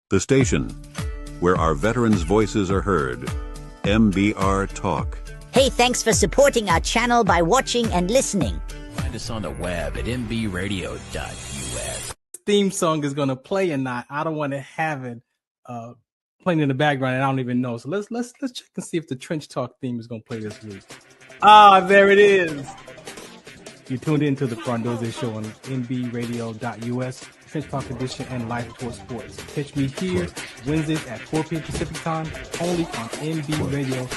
The station where our veterans' voices are heard. MBR Talk. Hey, thanks for supporting our channel by watching and listening. Find us on the web at mbradio.us. Theme song is gonna play or not. I don't want to have it playing in the background, and I don't even know. So let's check and see if the Trench Talk theme is gonna play this week. There it is. You tuned into the Farron Dozier Show on mbradio.us, Trench Talk Edition, and Live Tour Sports. Catch me here Wednesdays at 4 p.m. Pacific Time, only on mbradio.us.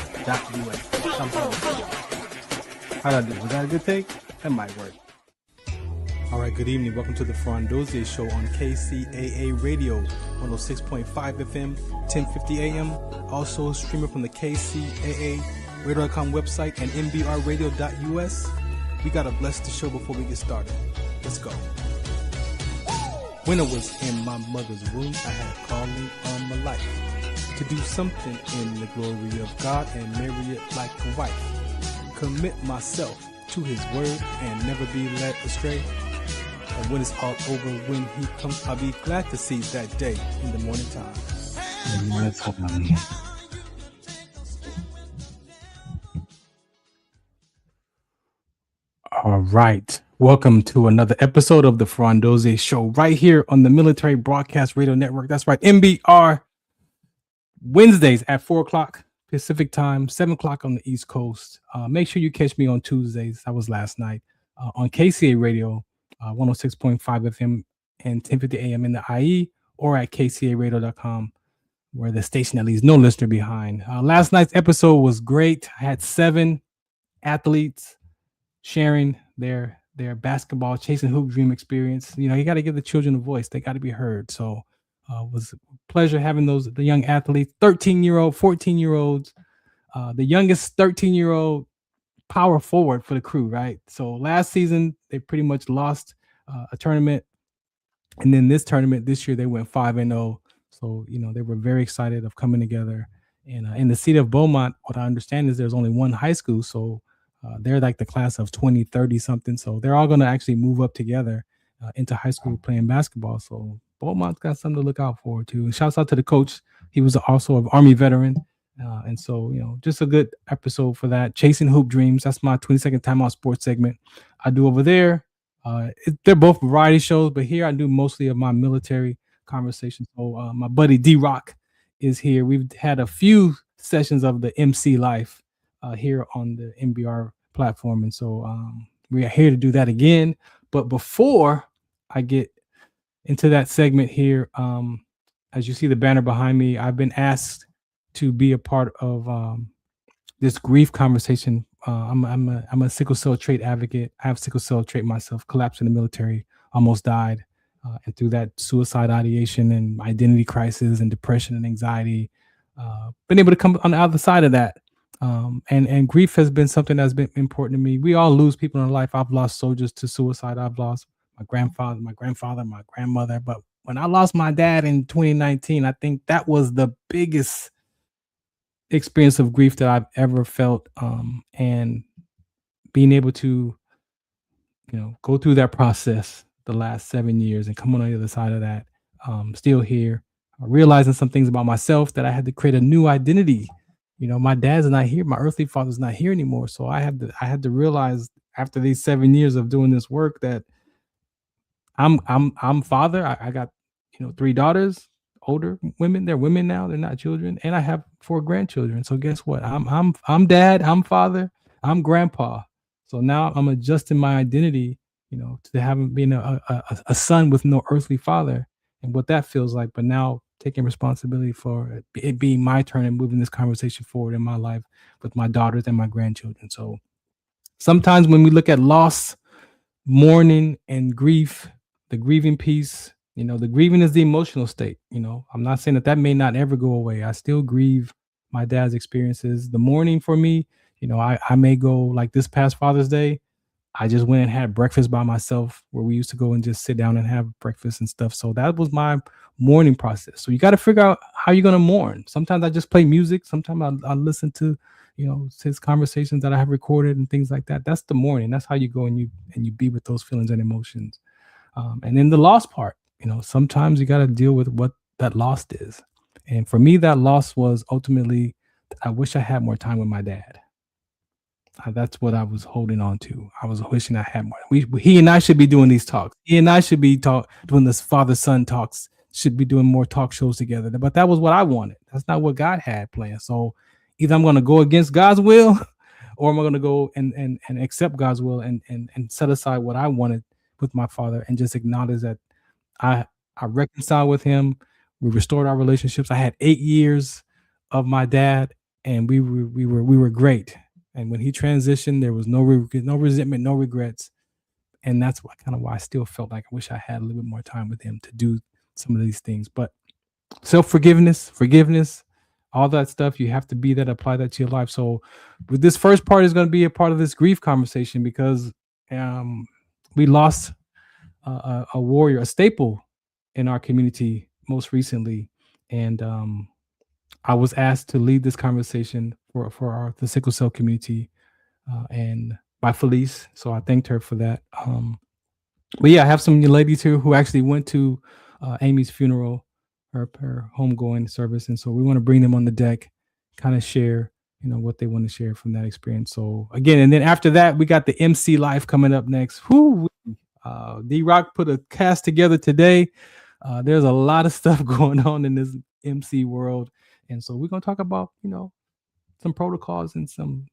How'd I do? Was that a good take? That might work. All right, good evening. Welcome to the Farron Dozier Show on KCAA Radio, 106.5 FM, 1050 AM. Also streaming from the KCAA Radio.com website and mbradio.us. We gotta bless the show before we get started. Let's go. When I was in my mother's womb, I had a calling on my life to do something in the glory of God and marry it like a wife. Commit myself to his word and never be led astray. And when it's all over, when he comes, I'll be glad to see that day in the morning time. All right. Welcome to another episode of the Farron Dozier Show right here on the Military Broadcast Radio Network. That's right, MBR. Wednesdays at 4 o'clock Pacific Time, 7 o'clock on the East Coast. Make sure you catch me on Tuesdays. That was last night on KCA Radio, 106.5 FM and 1050 AM in the IE, or at kcaradio.com, where the station that leaves no listener behind. Last night's episode was great. I had 7 athletes sharing their basketball chasing hoop dream experience. You know, you got to give the children a voice. They got to be heard. So it was a pleasure having the young athletes, 13-year-old, 14-year-olds, the youngest 13-year-old power forward for the crew, right? So last season, they pretty much lost a tournament. And then this tournament, this year, they went 5-0. So, you know, they were very excited of coming together. And in the city of Beaumont, what I understand is there's only one high school. So they're like the class of 2030 something. So they're all going to actually move up together into high school playing basketball. So Beaumont's got something to look out for too. And shouts out to the coach. He was also an Army veteran. And so, you know, just a good episode for that. Chasing Hoop Dreams. That's my 20-second timeout sports segment I do over there. They're both variety shows, but here I do mostly of my military conversations. So my buddy D-Rock is here. We've had a few sessions of the MC life here on the MBR platform. And so we are here to do that again. But before I get into that segment here, as you see the banner behind me, I've been asked to be a part of this grief conversation. I'm a sickle cell trait advocate. I have sickle cell trait myself, collapsed in the military, almost died. And through that suicide ideation and identity crisis and depression and anxiety, been able to come on the other side of that. And grief has been something that's been important to me. We all lose people in life. I've lost soldiers to suicide. I've lost my grandfather, my grandmother. But when I lost my dad in 2019, I think that was the biggest experience of grief that I've ever felt. And being able to, you know, go through that process the last 7 years and come on the other side of that, still here, realizing some things about myself that I had to create a new identity. You know, my dad's not here. My earthly father's not here anymore. So I had to realize after these 7 years of doing this work that I'm father. I got, you know, 3 daughters, older women. They're women now. They're not children. And I have 4 grandchildren. So guess what? I'm dad. I'm father. I'm grandpa. So now I'm adjusting my identity, you know, to having been a son with no earthly father and what that feels like. But now taking responsibility for it being my turn and moving this conversation forward in my life with my daughters and my grandchildren. So sometimes when we look at loss, mourning, and grief, the grieving piece, you know, the grieving is the emotional state. You know, I'm not saying that may not ever go away. I still grieve my dad's experiences. The mourning for me, you know, I may go like this past Father's Day. I just went and had breakfast by myself where we used to go and just sit down and have breakfast and stuff. So that was my mourning process. So you got to figure out how you're going to mourn. Sometimes I just play music. Sometimes I listen to, you know, his conversations that I have recorded and things like that. That's the mourning. That's how you go and you be with those feelings and emotions. And then the loss part, you know, sometimes you got to deal with what that loss is. And for me, that loss was ultimately, I wish I had more time with my dad. That's what I was holding on to. I was wishing I had more. He and I should be doing these talks. He and I should be doing this father-son talks. Should be doing more talk shows together. But that was what I wanted. That's not what God had planned. So either I'm going to go against God's will, or I'm going to go and accept God's will and set aside what I wanted with my father and just acknowledge that I reconciled with him. We restored our relationships. I had 8 years of my dad, and we were great. And when he transitioned, there was no resentment, no regrets. And that's why I still felt like I wish I had a little bit more time with him to do some of these things. But self-forgiveness, forgiveness, all that stuff, you have to be that, apply that to your life. So with this first part is going to be a part of this grief conversation, because we lost a warrior, a staple in our community most recently. And I was asked to lead this conversation for the sickle cell community, and by Felice. So I thanked her for that. But yeah, I have some ladies here who actually went to Amy's funeral, her homegoing service, and so we want to bring them on the deck, kind of share, what they want to share from that experience. So again, and then after that, we got the MC life coming up next. D-Rock put a cast together today. There's a lot of stuff going on in this MC world, and so we're gonna talk about some protocols and some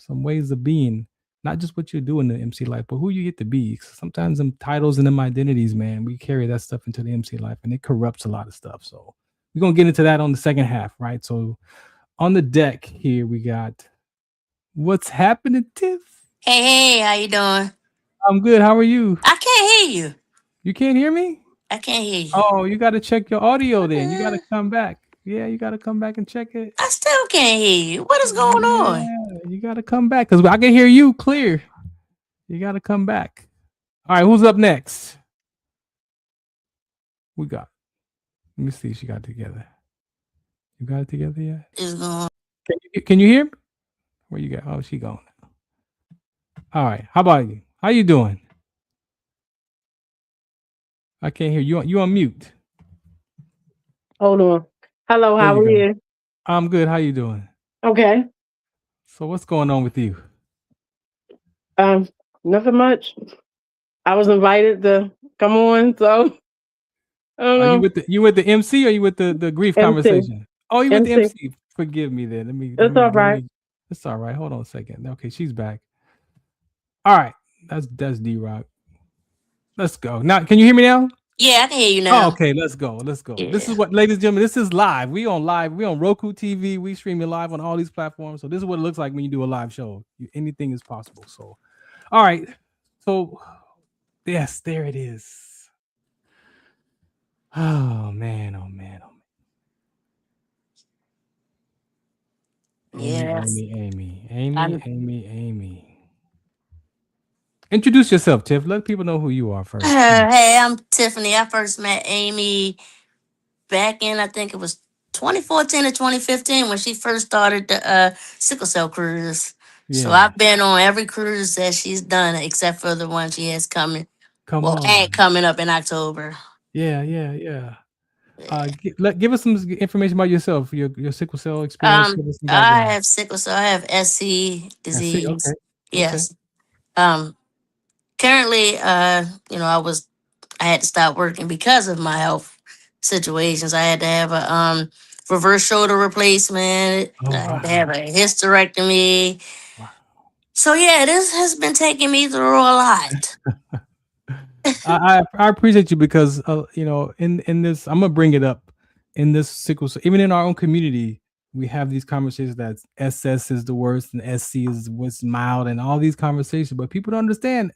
ways of being, not just what you do in the MC life, but who you get to be. Sometimes them titles and them identities, man, we carry that stuff into the MC life, and it corrupts a lot of stuff. So we're gonna get into that on the second half, right? So on the deck here, we got what's happening, Tiff. Hey, how you doing? I'm good. How are you? I can't hear you. You can't hear me? I can't hear you. Oh, you got to check your audio then. You got to come back. Yeah, you got to come back and check it. I still can't hear you. What is going on? You got to come back because I can hear you clear. You got to come back. All right, who's up next? Let me see if she got it together. You got it together yet? It's going. Can you hear me? Where you got? Oh, she gone. All right. How about you? How you doing? I can't hear you. You on mute. Hold on. Hello, how are you? I'm good. How you doing? Okay. So what's going on with you? Nothing much. I was invited to come on, so I don't know. You with the MC or you with the grief MC. conversation? Oh, you with the MC. MC. Forgive me then. It's all right. It's all right. Hold on a second. Okay, she's back. All right. That's D-Rock. Let's go. Now, can you hear me now? Yeah, I can hear you now. Oh, okay, let's go. Yeah. This is what, ladies and gentlemen, this is live. We on Roku TV. We streaming live on all these platforms. So this is what it looks like when you do a live show. Anything is possible. So, all right. So, yes, there it is. Oh man. Yes. Amy. Introduce yourself, Tiff. Let people know who you are first. Hey, I'm Tiffany. I first met Amy back in, I think it was 2014 or 2015 when she first started the sickle cell cruise. Yeah. So I've been on every cruise that she's done except for the one she has coming up in October. Yeah. Give us some information about yourself, your sickle cell experience. I have sickle cell. I have SC disease. Okay. Yes. Currently, I had to stop working because of my health situations. I had to have a reverse shoulder replacement. I had to have a hysterectomy. Wow. So yeah, this has been taking me through a lot. I appreciate you because in this, I'm gonna bring it up in this sickle cell, even in our own community, we have these conversations that SS is the worst and SC is what's mild and all these conversations, but people don't understand.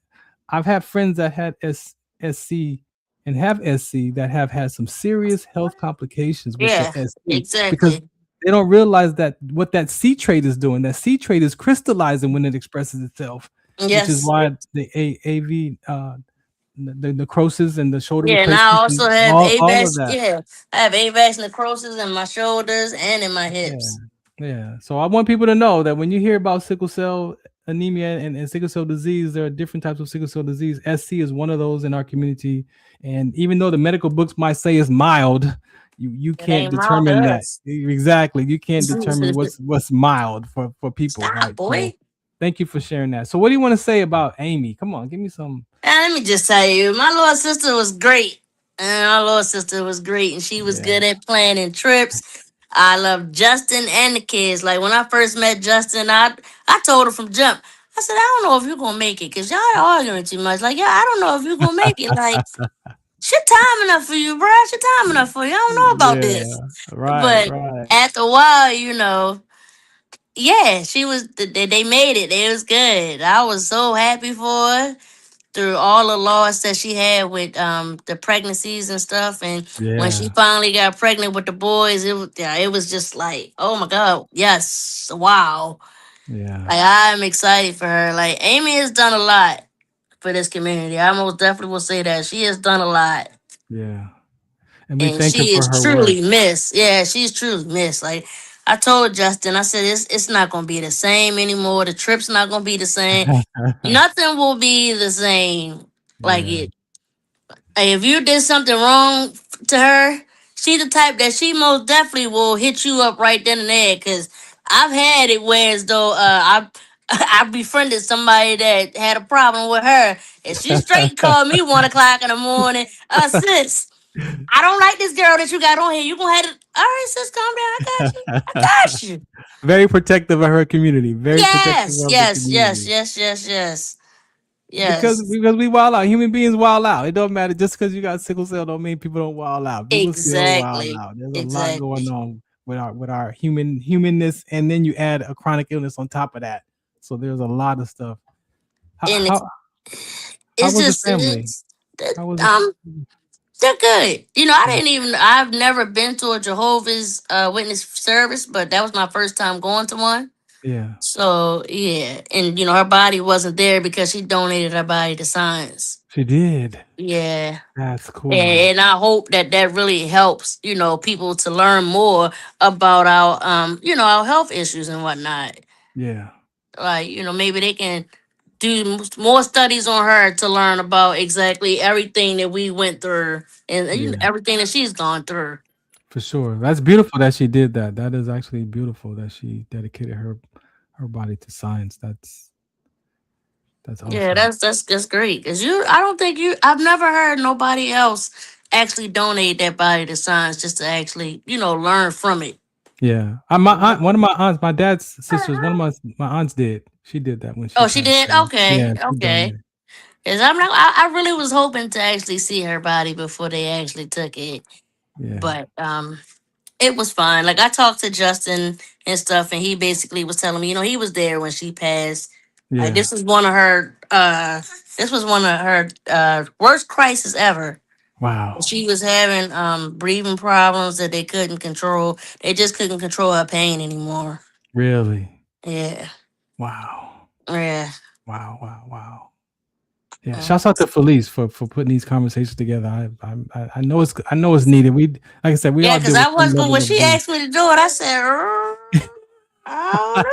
I've had friends that had SC and have SC that have had some serious health complications with the SC. Exactly. Because they don't realize that what that C trait is doing, that C trait is crystallizing when it expresses itselove, yes. Which is why the AV, the necrosis and the shoulder. Yeah, and I also have AVAX. Yeah, I have AVAX necrosis in my shoulders and in my hips. Yeah. So I want people to know that when you hear about sickle cell anemia and sickle cell disease, there are different types of sickle cell disease. SC is one of those in our community. And even though the medical books might say it's mild, you It can't ain't mild to determine that. us. Exactly. You can't determine what's mild for people, Stop, right? So boy. thank you for sharing that. So what do you want to say about Amy? Come on, give me some. And let me just tell you, my little sister was great. And my little sister was great, and she was Yeah. good at planning trips. I love Justin and the kids. Like when I first met Justin, I told her from jump. I said, I don't know if you're gonna make it because y'all arguing too much. Like, yeah, I don't know if you're gonna make it. Like, shit time enough for you, bro. Shit time enough for you. I don't know about Yeah. this. Right, But right. after a while, yeah, she was. They made it. It was good. I was so happy for her through all the loss that she had with the pregnancies and stuff. And when she Yeah. finally got pregnant with the boys, it was just like, oh my god, yes, wow. Yeah. Like I'm excited for her. Like Amy has done a lot for this community. I most definitely will say that she has done a lot. Yeah. And we And thank her she for is her work. truly missed. Yeah, she's truly missed. Like I told Justin, I said it's not gonna be the same anymore. The trip's not gonna be the same. Nothing will be the same like Yeah. it. Hey, if you did something wrong to her, she's the type that she most definitely will hit you up right then and there. Cause I've had it where as though I befriended somebody that had a problem with her, and she straight called me 1 o'clock in the morning. Sis, I don't like this girl that you got on here. You gonna have to. All right, sis, calm down. I got you. I got you. Very protective of her community. Very protective Yes, of the yes, yes, community. yes, yes, yes, Because yes. we wild out. Human beings wild out. It don't matter. Just because you got sickle cell don't mean people don't wild out. People still wild Exactly, out. There's a lot going exactly. on with our humanness, and then you add a chronic illness on top of that. So there's a lot of stuff. How And how, how it's was the just family? How was it? they're good. I've never been to a Jehovah's Witness service, but that was my first time going to one. Yeah, So yeah, and her body wasn't there because she donated her body to science. she did. Yeah. That's cool. And I hope that really helps, people to learn more about our health issues and whatnot. Yeah, Like, maybe they can do more studies on her to learn about exactly everything that we went through and yeah, everything that she's gone through. for sure. That's beautiful that she did that. That is actually beautiful that she dedicated her body to science. That's Yeah, awesome. that's great. Cause I don't think I've never heard nobody else actually donate their body to science just to actually, learn from it. Yeah, my aunt, one of my aunts, my dad's sisters, one of my aunts did. She did that when she Oh, she passed did? away. Okay, Yeah, she okay. donated. Cause I really was hoping to actually see her body before they actually took it. Yeah, But it was fine. Like I talked to Justin and stuff, and he basically was telling me, he was there when she passed. Like yeah. this was one of her worst crisis ever. Wow. She was having breathing problems that they couldn't control. They just couldn't control her pain anymore. Really? Yeah. Wow. Yeah. Wow. Wow. Wow. Yeah. Shouts out to Felice for putting these conversations together. I know it's needed. We, like I said, we Yeah, all because deal with I was some but level when of she grief. asked me to do it, I said, I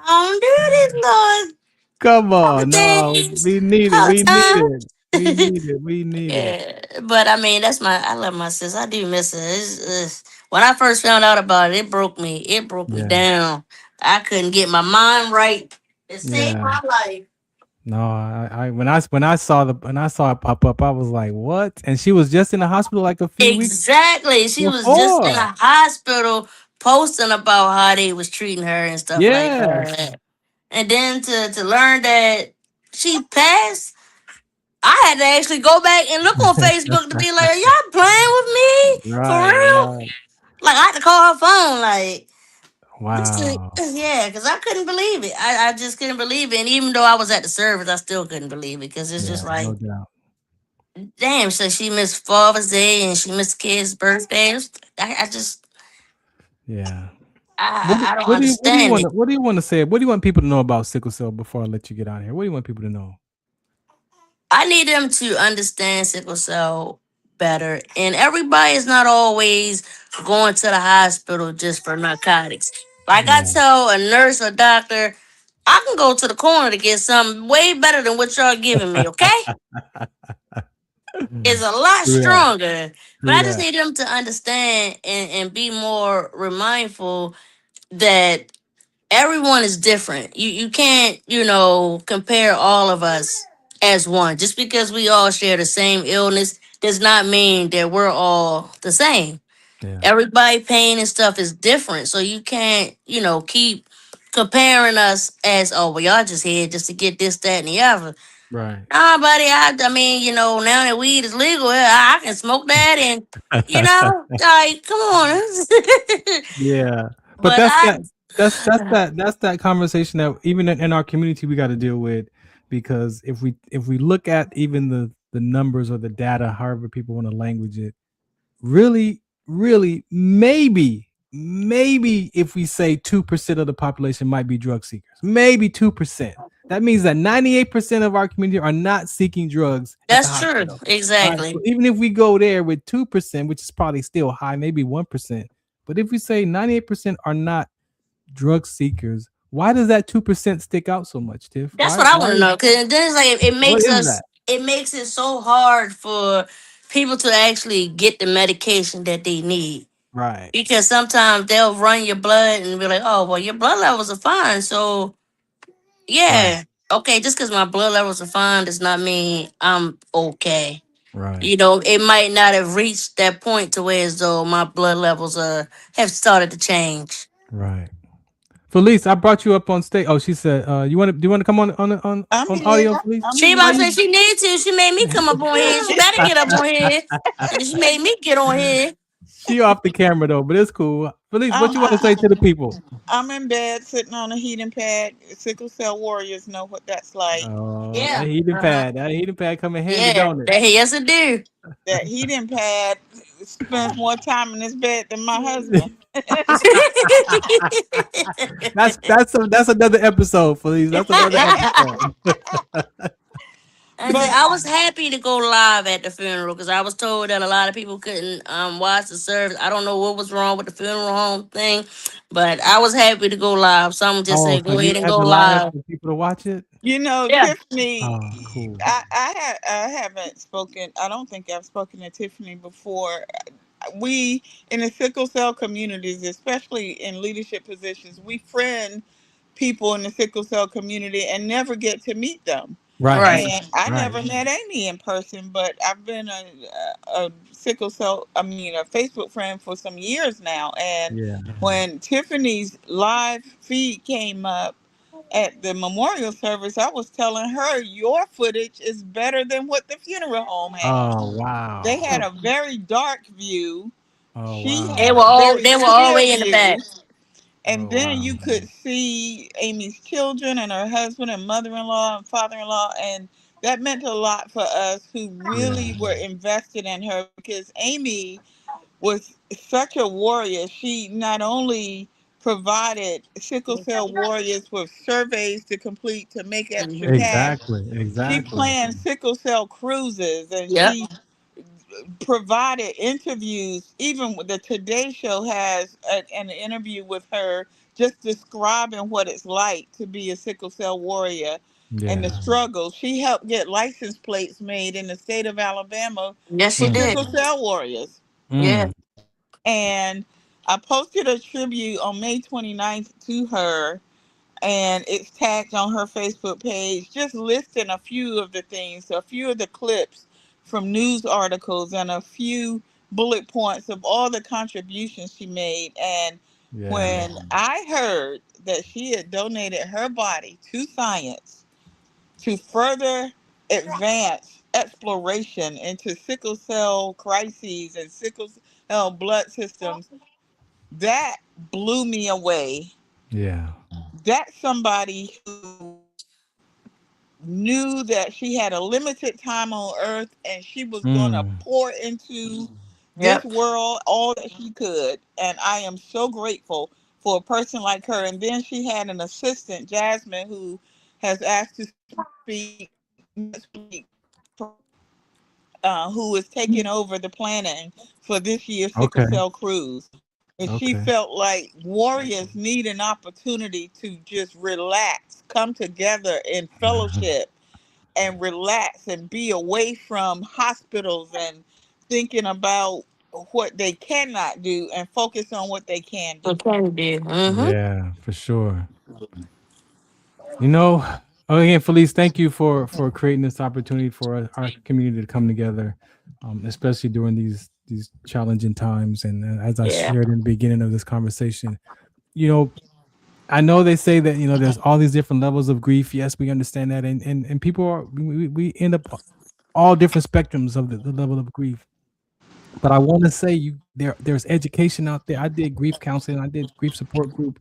don't do this, Lord. Come on, no, Things, we need it. We need time. it. We need it. We need it. Yeah, but I mean, I love my sis. I do miss her. When I first found out about it, it broke me. It broke me Yeah. down. I couldn't get my mind right. It saved Yeah. my life. No, when I saw it pop up, I was like, "What?" And she was just in the hospital like a few weeks Exactly. She was just in before. a hospital posting about how they was treating her and stuff like Yes, that. And then to learn that she passed, I had to actually go back and look on Facebook to be like, "Are y'all playing with me? For right, real?" right. Like I had to call her phone, like Wow. yeah, because I couldn't believe it. I just couldn't believe it. And even though I was at the service, I still couldn't believe it because it's Yeah, just like, no doubt. damn. So she missed Father's Day and she missed kids' birthdays. I just Yeah. I don't understand it. What do you want to say? What do you want people to know about sickle cell before I let you get out of here? What do you want people to know? I need them to understand sickle cell better. And everybody is not always going to the hospital just for narcotics. Like I Yeah. tell a nurse or doctor, I can go to the corner to get something way better than what y'all giving me, okay? is a lot True that. stronger. But True I just that. need them to understand and be more mindful that everyone is different. You can't, compare all of us as one. Just because we all share the same illness does not mean that we're all the same. Yeah. Everybody pain and stuff is different. So you can't, keep comparing us as, oh, well, y'all just here just to get this, that, and the other. Right. Nah, buddy, I mean, now that weed is legal, I can smoke that and, like, come on. Yeah. But But that's that conversation that even in our community we got to deal with, because if we look at even the numbers or the data, however people want to language it, really, maybe if we say 2% of the population might be drug seekers, maybe 2%. That means that 98% of our community are not seeking drugs. that's true. All right, Exactly. so even if we go there with 2%, which is probably still high, maybe 1%, but if we say 98% are not drug seekers, why does that 2% stick out so much, Tiff? That's what I want to know. Because then it's like What is that? it makes it so hard for people to actually get the medication that they need. Right. Because sometimes they'll run your blood and be like, oh, well, your blood levels are fine. So, yeah. Right. Okay, just because my blood levels are fine does not mean I'm okay. Right. It might not have reached that point to where as though my blood levels have started to change. Right. Felice, I brought you up on stage. Oh, she said, do you want to come on I'm audio, here. Felice? I'm She about to here. say she need to. She made me come up on here. She better get up on here. And she made me get on here. She off the camera though, but it's cool. Felice, what I'm, you want to say to the people? I'm in bed sitting on a heating pad. Sickle cell warriors know what that's like. Oh, Yeah. that heating pad come in handy, Yeah. don't it? Yes, it do. That heating pad spends more time in his bed than my husband. That's another episode, Felice. That's another episode. I was happy to go live at the funeral because I was told that a lot of people couldn't watch the service. I don't know what was wrong with the funeral home thing, but I was happy to go live. Someone just Oh, said, so go you ahead and had go the live live. for people to watch it? Yeah. Tiffany, Oh, cool. I haven't spoken. I don't think I've spoken to Tiffany before. We in the sickle cell communities, especially in leadership positions, we friend people in the sickle cell community and never get to meet them. Right. Right. And I Right. never met Amy in person, but I've been a sickle cell, a Facebook friend for some years now. And Yeah. when Tiffany's live feed came up at the memorial service, I was telling her your footage is better than what the funeral home had. Oh, wow. They had a very dark view. Oh, She wow. They had were a all very they were all clear way in the back. view. And Oh, then wow. you could see Amy's children and her husband and mother-in-law and father-in-law. And that meant a lot for us who really were invested in her, because Amy was such a warrior. She not only provided sickle cell warriors with surveys to complete to make extra Mhm. cash, Exactly. she Exactly. planned sickle cell cruises, and Yep. she provided interviews. Even the Today Show has an interview with her just describing what it's like to be a sickle cell warrior and the Yeah. struggle. She helped get license plates made in the state of Alabama Yes, she for did. sickle cell warriors. Yeah. And I posted a tribute on May 29th to her, and it's tagged on her Facebook page, just listing a few of the things, a few of the clips from news articles, and a few bullet points of all the contributions she made. And Yeah. when I heard that she had donated her body to science to further advance exploration into sickle cell crises and sickle cell blood systems, that blew me away. Yeah. That's somebody who knew that she had a limited time on earth and she was going to pour into this Yep. world all that she could. And I am so grateful for a person like her. And then she had an assistant, Jasmine, who has asked to speak next week, who is taking over the planning for this year's sickle Okay. cell cruise. And she Okay. felt like warriors need an opportunity to just relax, come together in fellowship, and relax and be away from hospitals and thinking about what they cannot do and focus on what they can do. What can you do? Yeah, for sure. You know, again, Felice, thank you for creating this opportunity for our community to come together, especially during these challenging times. And as I shared in the beginning of this conversation, you know, I know they say that, you know, there's all these different levels of grief. Yes, we understand that. And people are, we end up all different spectrums of the level of grief. But I want to say there's education out there. I did grief counseling. I did grief support group.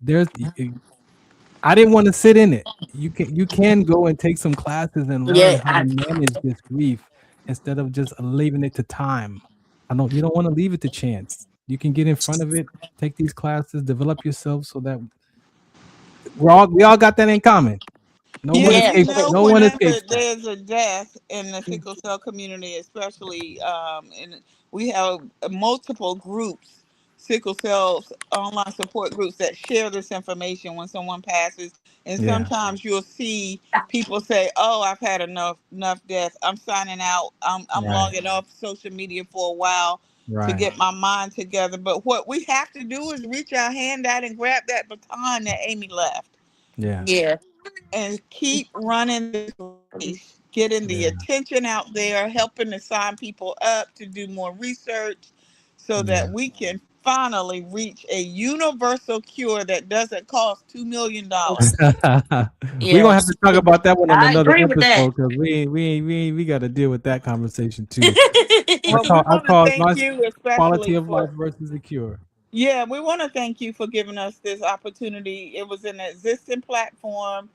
I didn't want to sit in it. You can go and take some classes and learn how to manage this grief instead of just leaving it to time. You don't want to leave it to chance. You can get in front of it, take these classes, develop yourself so that we all got that in common. No one escapes. There's a death in the sickle cell community, especially, and we have multiple groups, sickle cell online support groups that share this information when someone passes. And sometimes you'll see people say, "Oh, I've had enough death. I'm signing out. I'm logging off social media for a while to get my mind together." But what we have to do is reach our hand out and grab that baton that Amy left. Yeah. And keep running this race, getting the attention out there, helping to sign people up to do more research so that we can finally reach a universal cure that doesn't cost $2 million. We're gonna have to talk about that one on another episode because we got to deal with that conversation too. I call quality of life versus the cure. Yeah, we want to thank you for giving us this opportunity. It was an existing platform.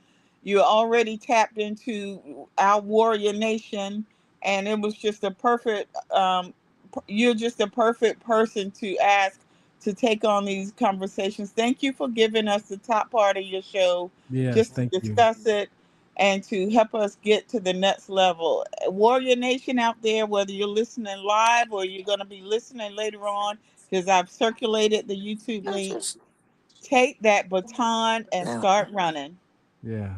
You already tapped into our warrior nation, and it was just a perfect, you're just a perfect person to ask to take on these conversations. Thank you for giving us the top part of your show, just to discuss it and to help us get to the next level. Warrior Nation out there, whether you're listening live or you're going to be listening later on, because I've circulated the YouTube link, take that baton and start running. Yeah,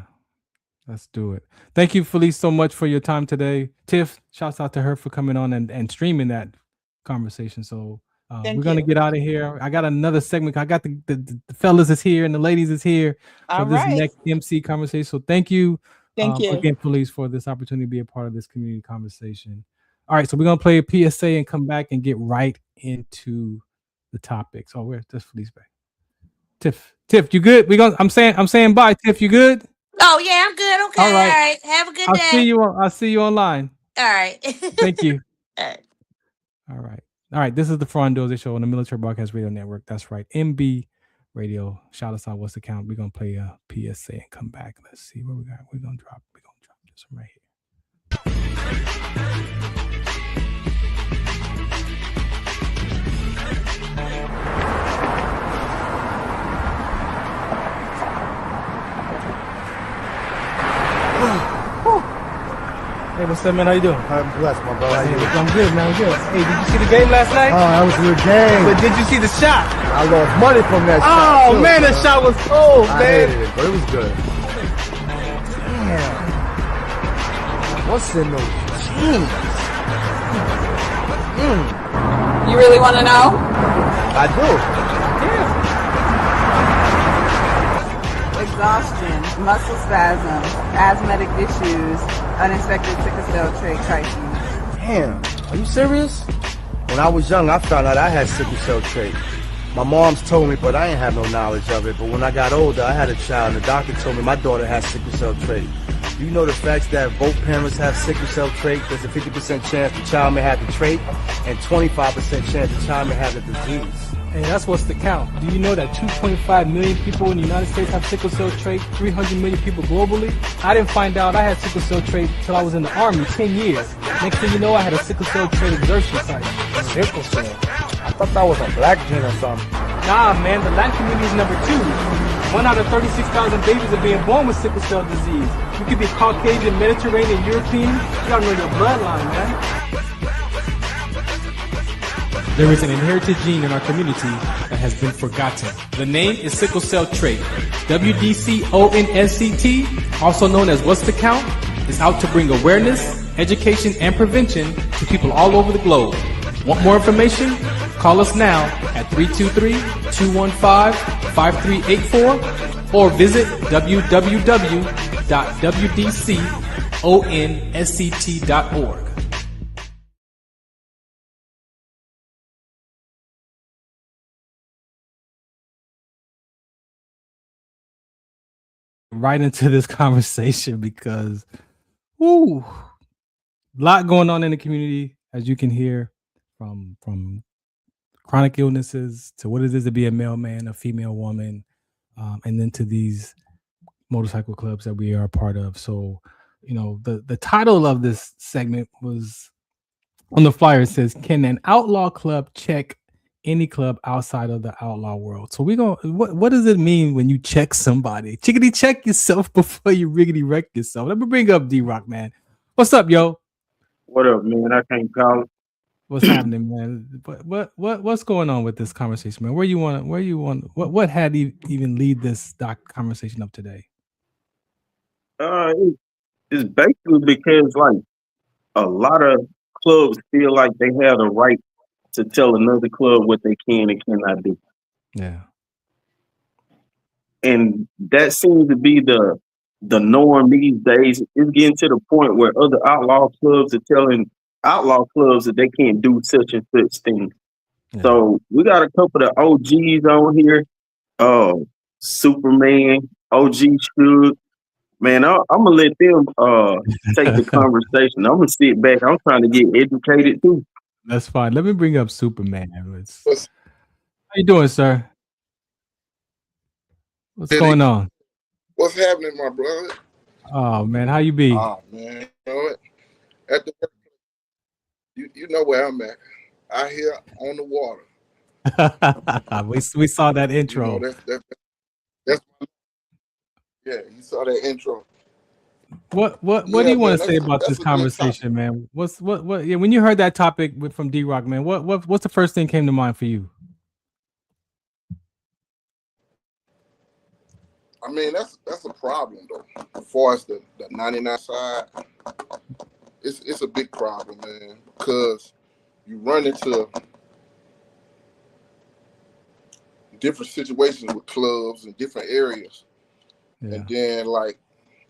let's do it. Thank you, Felice, so much for your time today. Tiff, shouts out to her for coming on and streaming that conversation. So we're going to get out of here. I got another segment. I got the fellas is here and the ladies is here for this next MC conversation. So thank you. Thank you again, Felice, for this opportunity to be a part of this community conversation. All right, so we're going to play a PSA and come back and get right into the topics. Oh, where's this Felice back? Tiff, you good? I'm saying bye. Tiff, you good? Oh yeah, I'm good. Okay, all right. Have a good day. I'll see you online. All right. Thank you. All right. This is the Farron Dozier Show on the Military Broadcast Radio Network. That's right, MB Radio. Shout us out. What's the count? We're gonna play a PSA and come back. Let's see what we got. We're gonna drop this one right here. Hey, what's up, man? How you doing? I'm blessed, my brother. I'm good, man. I'm good. Hey, did you see the game last night? Oh, that was a good game. But did you see the shot? I lost money from that shot. Oh, man, that shot was cold, man. I hated it, but it was good. Damn. What's in those jeans? You really want to know? I do. Exhaustion, muscle spasms, asthmatic issues, unexpected sickle cell trait crises. Damn, are you serious? When I was young, I found out I had sickle cell trait. My mom's told me, but I ain't have no knowledge of it. But when I got older, I had a child, and the doctor told me my daughter has sickle cell trait. Do you know the facts that both parents have sickle cell trait? There's a 50% chance the child may have the trait, and 25% chance the child may have the disease. Hey, that's what's the count. Do you know that 2.5 million people in the United States have sickle cell trait, 300 million people globally? I didn't find out I had sickle cell trait until I was in the Army, 10 years. Next thing you know, I had a sickle cell trait exertion site. Sickle cell? I thought that was a black gene or something. Nah, man, the Latin community is number 2. 1 out of 36,000 babies are being born with sickle cell disease. You could be Caucasian, Mediterranean, European. You gotta know your bloodline, man. There is an inherited gene in our community that has been forgotten. The name is sickle cell trait. WDCONSCT, also known as what's the count? is out to bring awareness, education, and prevention to people all over the globe. Want more information? Call us now at 323-215-5384 or visit www.wdconsct.org. Right into this conversation because, a lot going on in the community, as you can hear, from chronic illnesses to what it is to be a male man, a female woman, and then to these motorcycle clubs that we are a part of. So, the title of this segment was on the flyer. It says, "Can an outlaw club check any club outside of the outlaw world?" So what does it mean when you check somebody? Chickadee, check yourself before you riggedy wreck yourself. Let me bring up D-Rock, man. What's up, yo? What up, man? I can't call it. What's happening, man? What's going on with this conversation, man? What had even lead this conversation up today? It's basically because like a lot of clubs feel like they have the right to tell another club what they can and cannot do. Yeah. And that seems to be the norm these days. It's getting to the point where other outlaw clubs are telling outlaw clubs that they can't do such and such things. Yeah. So we got a couple of OGs on here. Superman, OG Suge. Man, I'm gonna let them take the conversation. I'm gonna sit back. I'm trying to get educated too. That's fine. Let me bring up Superman. How you doing, sir? What's going on? What's happening, my brother? Oh man, how you be? Oh man, you know what? At the you know where I'm at. Out here on the water. we saw that intro. You know, that's yeah, you saw that intro. What do you want to say about this conversation, man? Yeah, when you heard that topic from D-Rock, man, what's the first thing came to mind for you? I mean, that's a problem though. As far as the 99 side, it's a big problem, man, because you run into different situations with clubs in different areas. Yeah. And then like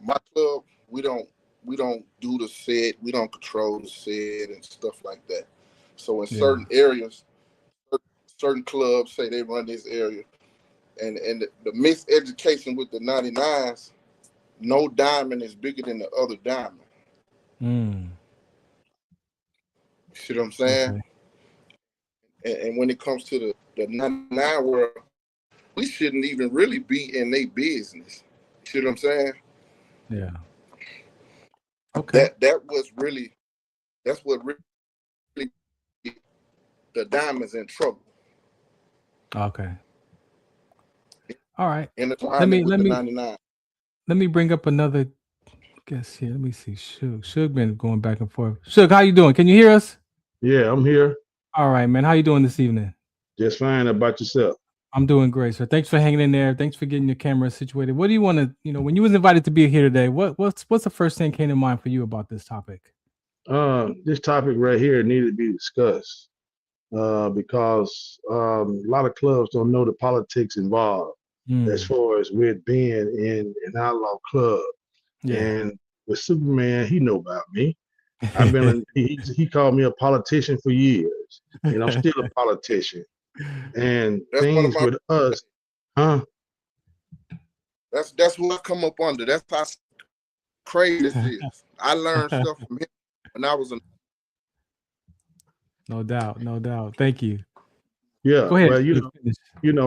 my club, we don't do the set, we don't control the set and stuff like that. So in certain areas, certain clubs say they run this area, and the miseducation with the 99s, no diamond is bigger than the other diamond. See what I'm saying? Okay. And when it comes to the 99 world, we shouldn't even really be in their business. See what I'm saying? Yeah. Okay. That's what really the diamond's in trouble. Okay. All right. In the let me bring up another guest here. Let me see. Suge been going back and forth. Suge, how you doing? Can you hear us? Yeah, I'm here. All right, man. How you doing this evening? Just fine. About yourself? I'm doing great, sir. Thanks for hanging in there. Thanks for getting your camera situated. What do you want to, when you was invited to be here today, what's the first thing came to mind for you about this topic? This topic right here needed to be discussed because a lot of clubs don't know the politics involved as far as with being in an outlaw club. Yeah. And with Superman, he know about me. I've been he called me a politician for years, and I'm still a politician. And that's things with us, huh? That's what I come up under. That's how crazy this is. I learned stuff from him when I was in. No doubt. Thank you. Yeah. Go ahead. Well,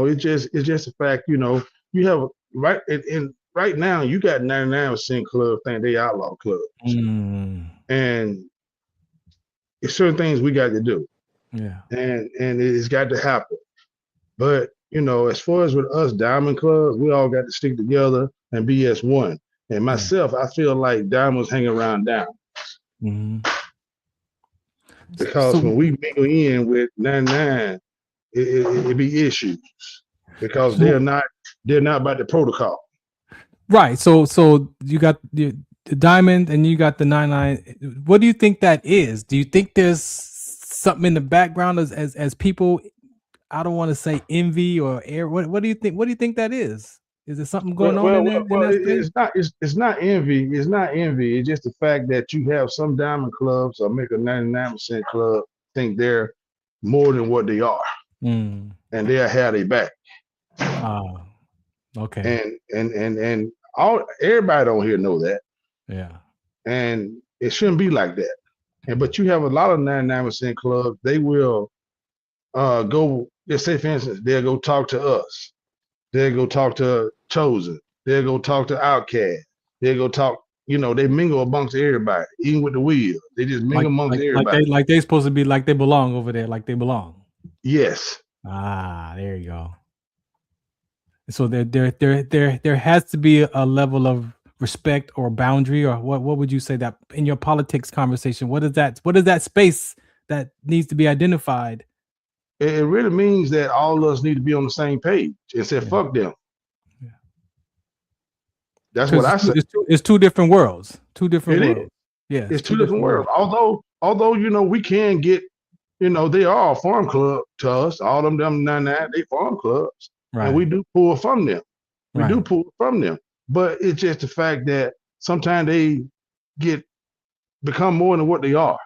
it's just a fact. You have right now you got 99% club think they outlaw clubs, and it's certain things we got to do. Yeah, and it's got to happen. But as far as with us Diamond clubs, we all got to stick together and be as one. And myself, I feel like Diamonds hang around Diamonds. Because when we mingle in with 99, it be issues because they're not about the protocol. Right. So you got the diamond and you got the 99. What do you think that is? Do you think there's something in the background as people? I don't want to say envy or air. What do you think? What do you think that is? Is there something going on in there? It's not envy. It's not envy. It's just the fact that you have some diamond clubs or make a 99% club think they're more than what they are, and they'll have their back. Oh, okay. And everybody on here know that. Yeah. And it shouldn't be like that. But you have a lot of 99% clubs. They will go. Let's say, for instance, they'll go talk to us. They'll go talk to Chosen. They'll go talk to Outcast. They'll go talk. You know, they mingle amongst everybody, even with the wheel. They just mingle amongst everybody. Like they supposed to be like they belong over there, like they belong. Yes. Ah, there you go. So there has to be a level of respect or boundary, or what would you say that in your politics conversation? What is that space that needs to be identified? It really means that all of us need to be on the same page and say, fuck them. Yeah. That's what I say. It's two different worlds. Two different worlds. Yeah. It's two different worlds. Although, you know, we can get, you know, they are a farm club to us. All them 99, they farm clubs. Right. And we do pull from them. We do pull from them. But it's just the fact that sometimes they become more than what they are.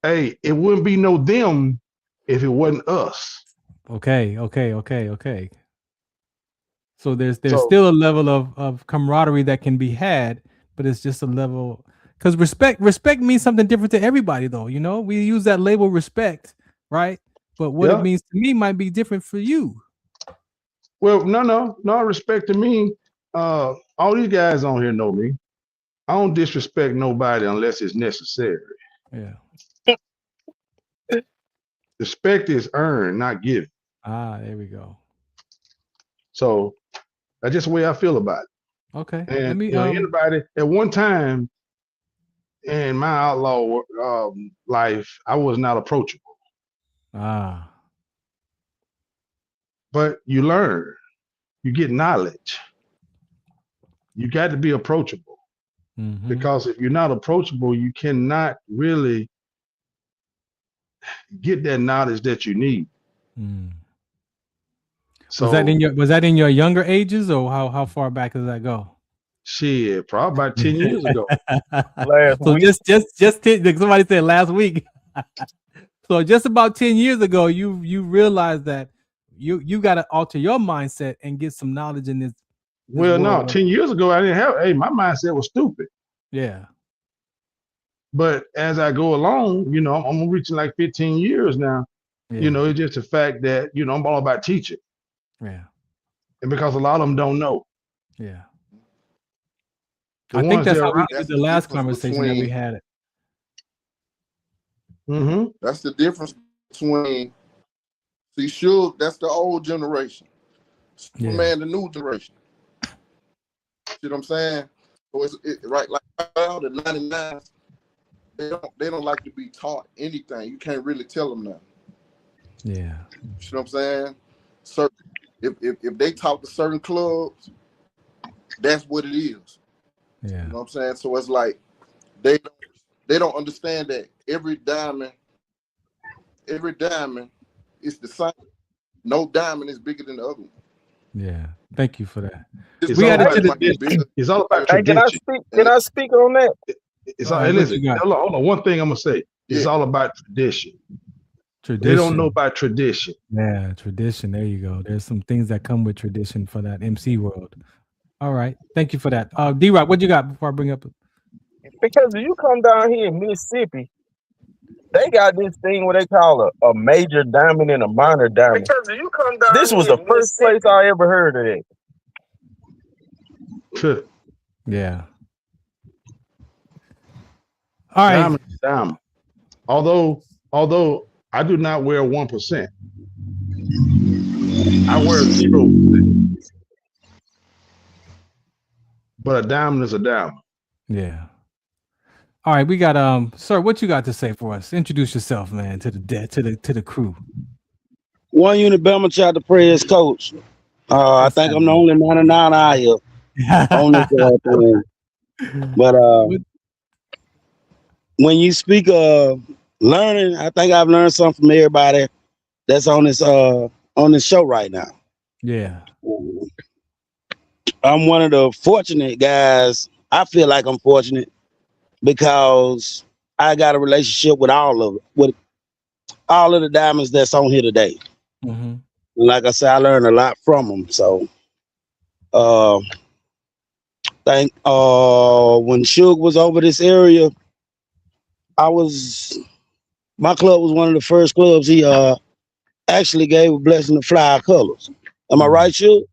Hey, it wouldn't be no them if it wasn't us. Okay. So there's still a level of camaraderie that can be had, but it's just a level, because respect means something different to everybody, though. You know, we use that label respect, right? But what it means to me might be different for you. Well, no respect to me. All these guys on here know me. I don't disrespect nobody unless it's necessary. Yeah. Respect is earned, not given. Ah, there we go. So that's just the way I feel about it. Okay. And anybody at one time in my outlaw life, I was not approachable. Ah. But you learn, you get knowledge. You got to be approachable. Mm-hmm. Because if you're not approachable, you cannot really get that knowledge that you need. So was that in your younger ages, or how far back does that go? Shit, probably about 10 years ago. So just 10, somebody said last week. So just about 10 years ago, you realized that you got to alter your mindset and get some knowledge in this. Well, no, 10 years ago I didn't have. My mindset was stupid. Yeah. But as I go along, you know, I'm reaching like 15 years now. Yeah. You know, it's just the fact that, you know, I'm all about teaching. Yeah. And because a lot of them don't know. Yeah. I think that's how we did the last conversation that we had. Mm-hmm. That's the difference between, see, Suge, that's the old generation. Man, the new generation. See what I'm saying? So it's right, like the 99s, they don't like to be taught anything. You can't really tell them nothing. Yeah. You know what I'm saying? So if they talk to certain clubs, that's what it is. Yeah. You know what I'm saying? So it's like they don't understand that every diamond is the same. No diamond is bigger than the other one. Yeah. Thank you for that. It's all about tradition. Can I speak on that? Listen, hold on. One thing I'm gonna say. It's all about tradition. They don't know about tradition. Yeah, tradition. There you go. There's some things that come with tradition for that MC world. All right. Thank you for that. D-Rock, what you got before I bring up? Because if you come down here in Mississippi, they got this thing what they call a major diamond and a minor diamond. Because if you come down this was the first place I ever heard of it. Yeah. All right. Diamond. Although I do not wear 1%. I wear 0%. But a diamond is a diamond. Yeah. All right, we got sir, what you got to say for us? Introduce yourself, man, to the crew. One unit Belmont Chapter Prayers Coach. I think I'm the only 99 out here on this thing. But when you speak of learning, I think I've learned something from everybody that's on this show right now. Yeah. I'm one of the fortunate guys. I feel like I'm fortunate because I got a relationship with all of the diamonds that's on here today. Mm-hmm. Like I said, I learned a lot from them. So when Suge was over this area, my club was one of the first clubs he actually gave a blessing to fly our colors. Am I right, Suge?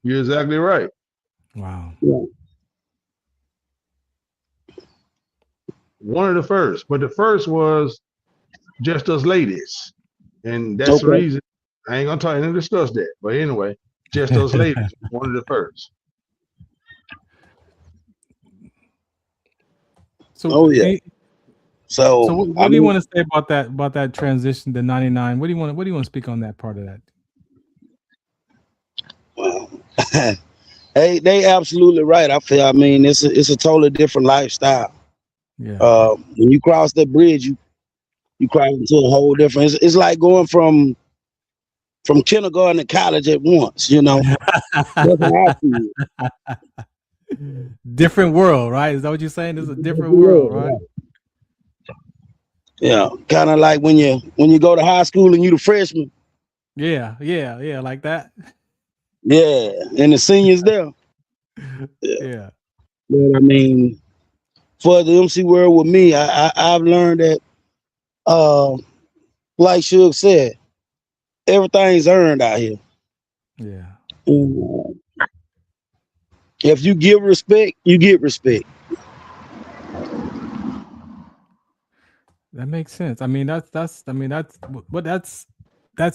You're exactly right. Wow. Yeah. One of the first, but the first was just us ladies, and that's the reason I ain't gonna talk and discuss that. But anyway, just us ladies, one of the first. So, So what do you want to say about that transition to 99? What do you want to speak on that part of that? Well, they absolutely right. I feel. I mean, it's a totally different lifestyle. Yeah. When you cross that bridge, you cross into a whole different. It's like going from kindergarten to college at once. You know. That's how I feel. Different world, right? Is that what you're saying? It's a different world, right? Yeah, kind of like when you go to high school and you the freshman. Yeah, like that. Yeah, and the seniors there. Yeah. But I mean, for the MC world with me, I've learned that, like Suge said, everything's earned out here. Yeah. If you give respect, you get respect. That makes sense. I mean, that's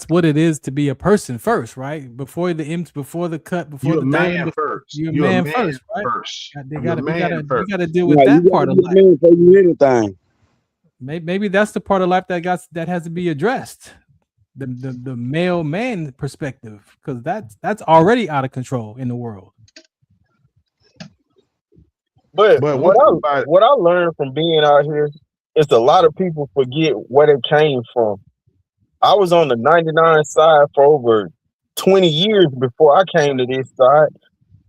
what it is to be a person first, right? Before the cut, before you're the man first. You're a man first, right? We gotta deal with Yeah, that part of life. Man for you anything. Maybe that's the part of life that has to be addressed. The male man perspective, because that's already out of control in the world. But what I learned from being out here is a lot of people forget where they came from. I was on the 99 side for over 20 years before I came to this side.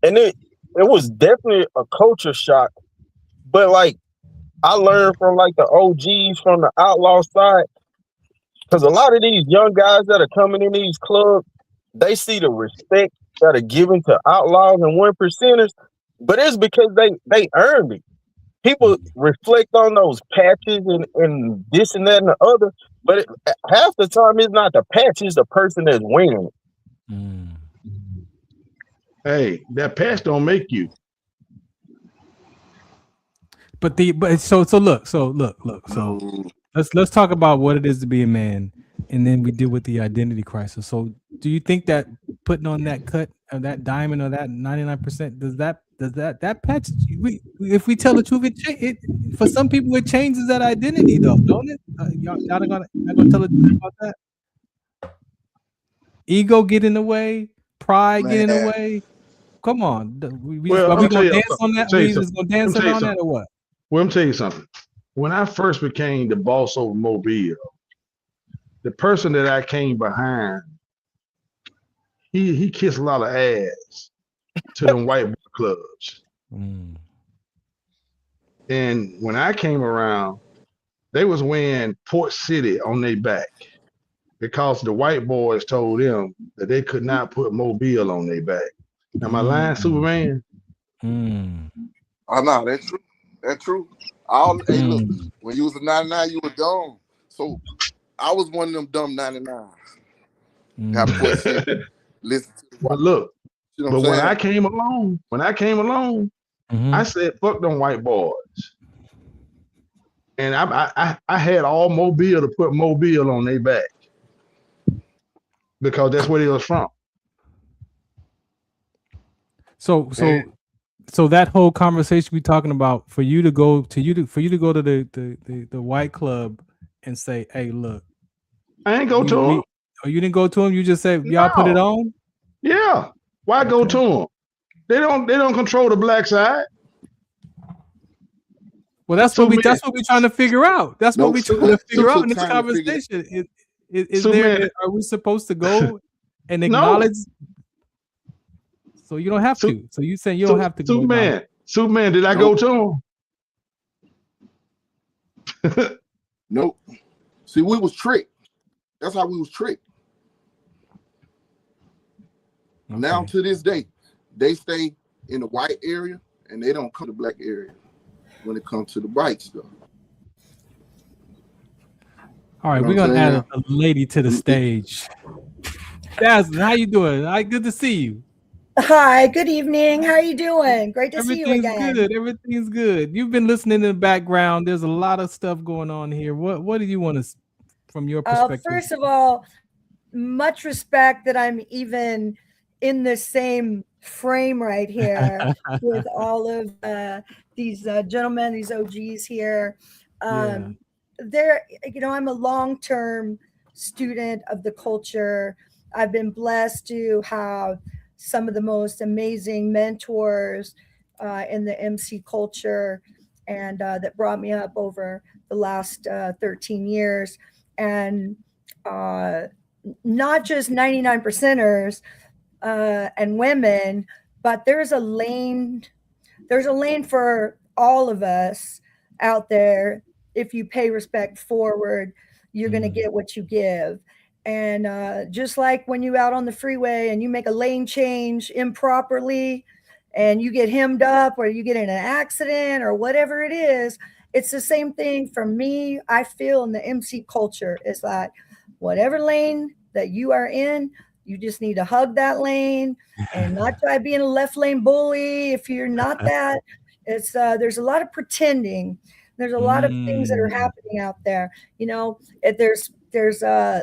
And it was definitely a culture shock. But like I learned from like the OGs from the Outlaw side. Because a lot of these young guys that are coming in these clubs, they see the respect that are given to outlaws and 1%ers, but it's because they earned it. People reflect on those patches and this and that and the other, but half the time it's not the patch, it's the person that's winning it. That patch don't make you. But look. Let's talk about what it is to be a man, and then we deal with the identity crisis. So, do you think that putting on that cut of that diamond or that 99% does that patch? If we tell the truth, it for some people it changes that identity, though, don't it? Y'all not gonna tell the truth about that? Ego get in the way, pride get in the way. Come on, are we gonna dance on that? We just gonna dance on that or what? Well, I'm tell you something. When I first became the boss over Mobile, the person that I came behind, he kissed a lot of ass to them white clubs. And when I came around, they was wearing Port City on their back because the white boys told them that they could not put Mobile on their back. Am I lying, Superman? Oh no, that's true. That's true. Hey, look, when you was a 99, you were dumb. So I was one of them dumb 99s. Listen to but look, you know but when I came along, I said, fuck them white boys. And I had all Mobile to put Mobile on their back because that's where they was from. So that whole conversation we talking about for you to go to the white club and say, hey, look, I ain't go to them. Oh, you didn't go to them? You just said y'all put it on? Yeah. Why go to them? They don't control the black side. Well, that's what we're trying to figure out. That's what we're trying to figure out in this conversation. Are we supposed to go and acknowledge? So you don't have to. So you saying you don't have to go. Superman, did I go to him? Nope. See, we was tricked. That's how we was tricked. Okay. Now to this day, they stay in the white area and they don't come to the black area when it comes to the bike stuff. All right, we're gonna add a lady to the stage. Jasmine, how you doing? Good to see you. Hi, good evening. How are you doing? Great to see you again. Everything's good. You've been listening in the background. There's a lot of stuff going on here. What do you want to, from your perspective? First of all, much respect that I'm even in the same frame right here with all of these gentlemen, these OGs here. I'm a long-term student of the culture. I've been blessed to have some of the most amazing mentors in the MC culture, and that brought me up over the last 13 years. And not just 99%ers and women, but there's a lane for all of us out there. If you pay respect forward, you're going to get what you give. And just like when you're out on the freeway and you make a lane change improperly and you get hemmed up or you get in an accident or whatever it is, it's the same thing for me. I feel in the MC culture is like whatever lane that you are in, you just need to hug that lane and not try being a left lane bully. If you're not that, it's there's a lot of pretending. There's a lot of things that are happening out there. You know, there's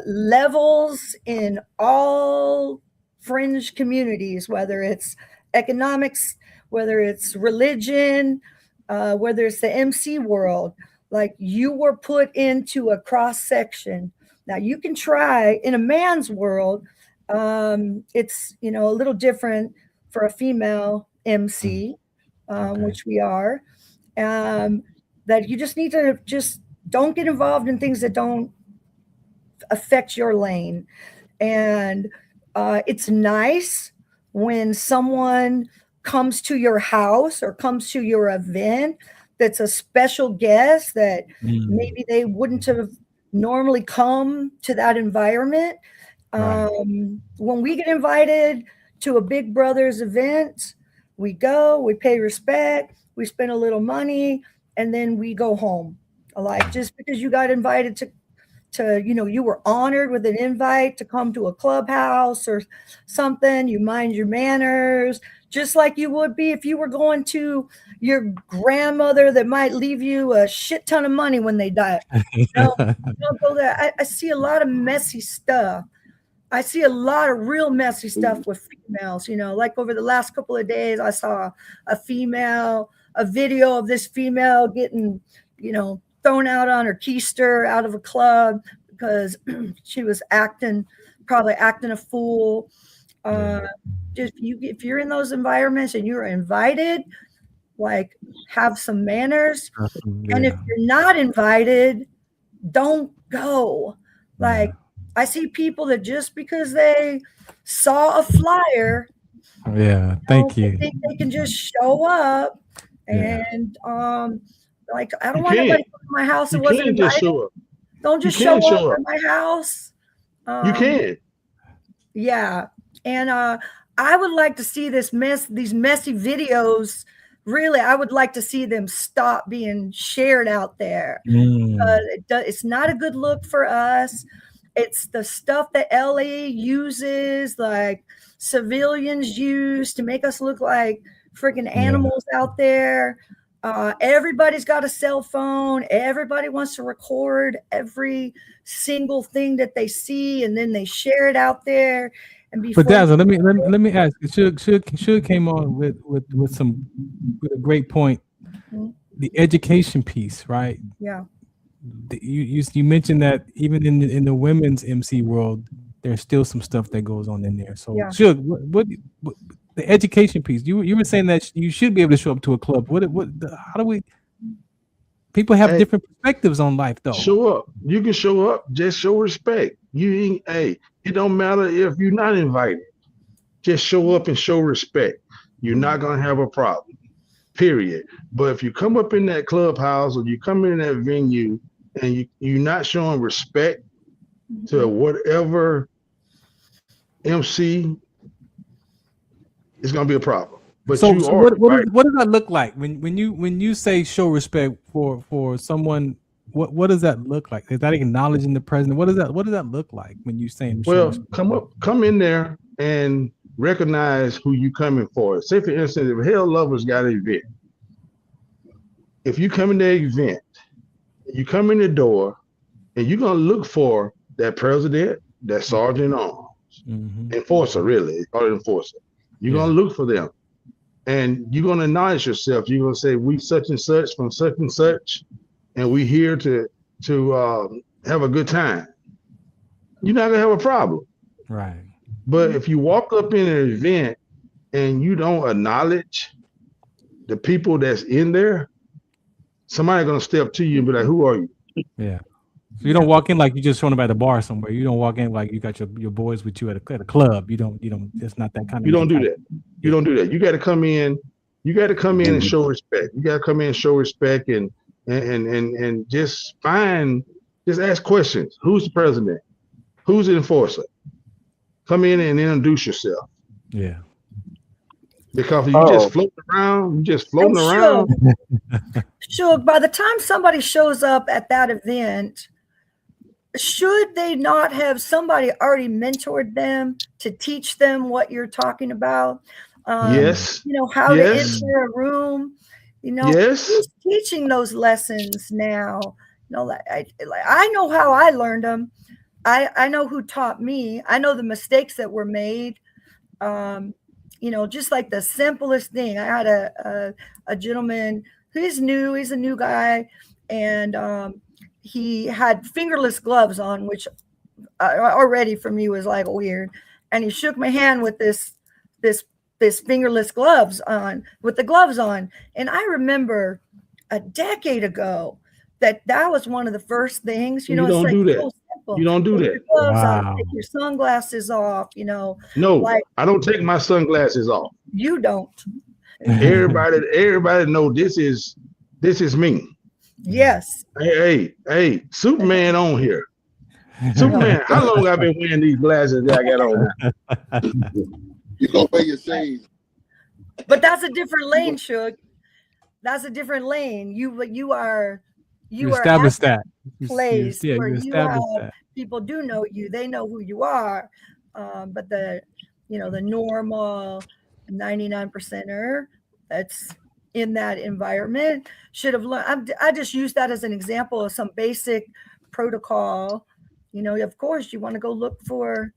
levels in all fringe communities, whether it's economics, whether it's religion, whether it's the MC world. Like you were put into a cross section. Now you can try in a man's world. It's a little different for a female MC, which we are. That you just need to don't get involved in things that don't affect your lane. And it's nice when someone comes to your house or comes to your event that's a special guest that maybe they wouldn't have normally come to that environment. When we get invited to a Big Brothers event, we go, we pay respect, we spend a little money, and then we go home. Like just because you got invited to you were honored with an invite to come to a clubhouse or something, you mind your manners, just like you would be if you were going to your grandmother that might leave you a shit ton of money when they die. You don't go there. I see a lot of messy stuff. I see a lot of real messy stuff with females, like over the last couple of days, I saw a video of this female getting, thrown out on her keister out of a club because she was probably acting a fool. If you're in those environments and you're invited, like have some manners. And if you're not invited, don't go. Like I see people that just because they saw a flyer, thank you. They think they can just show up and like I don't want anybody to come to my house and wasn't invited. Don't just show up at my house. You can. Yeah. And I would like to see these messy videos. Really, I would like to see them stop being shared out there. It's not a good look for us. It's the stuff that LA uses, like civilians use to make us look like freaking animals out there. Everybody's got a cell phone. Everybody wants to record every single thing that they see, and then they share it out there. And but Dazzle, let me ask. Suge came on with a great point. The education piece, right? Yeah. You mentioned that even in the women's MC world, there's still some stuff that goes on in there. So Suge, what the education piece? You were saying that you should be able to show up to a club. How do we? People have different perspectives on life, though. Show up. You can show up. Just show respect. It don't matter if you're not invited. Just show up and show respect. You're not gonna have a problem. Period. But if you come up in that clubhouse or you come in that venue and you're not showing respect to whatever MC, it's gonna be a problem. But so what does that look like when you say show respect for someone? What does that look like? Is that acknowledging the president? What does that look like when you saying? Well, come in there and recognize who you coming for. Say for instance, if Hell Lovers got an event, if you come in the event, you come in the door, and you're gonna look for that president, that sergeant arms, enforcer, really, or enforcer. You're gonna look for them. And you're going to acknowledge yourself. You're going to say, we such and such from such and such, and we here to have a good time. You're not going to have a problem. Right. But if you walk up in an event and you don't acknowledge the people that's in there, somebody's going to step to you and be like, who are you? Yeah. So you don't walk in like you just showing up at a bar somewhere. You don't walk in like you got your boys with you at a club. You don't. It's not that kind of. You don't do that. You don't do that. You got to come in. You got to come in and show respect. You got to come in and show respect and just ask questions. Who's the president? Who's the enforcer? Come in and introduce yourself. Yeah. Because you just floating around. Sure. By the time somebody shows up at that event, should they not have somebody already mentored them to teach them what you're talking about? Yes. How to enter a room. Yes. Who's teaching those lessons now? I know how I learned them. I know who taught me. I know the mistakes that were made. Just like the simplest thing. I had a gentleman. He's new. He's a new guy, and he had fingerless gloves on, which already for me was like weird. And he shook my hand with this fingerless gloves on, And I remember a decade ago that was one of the first things. You don't do that. You don't do that. Wow. Take your sunglasses off. No, I don't take my sunglasses off. You don't. Everybody know this is me. Yes. Hey, Superman on here. Superman, how long I've been wearing these glasses that I got on? You gonna wear your shades. But that's a different lane, Suge. That's a different lane. You established that place where you have people do know you. They know who you are. But the normal 99%er that's in that environment should have learned. I just use that as an example of some basic protocol. Of course, you want to go look for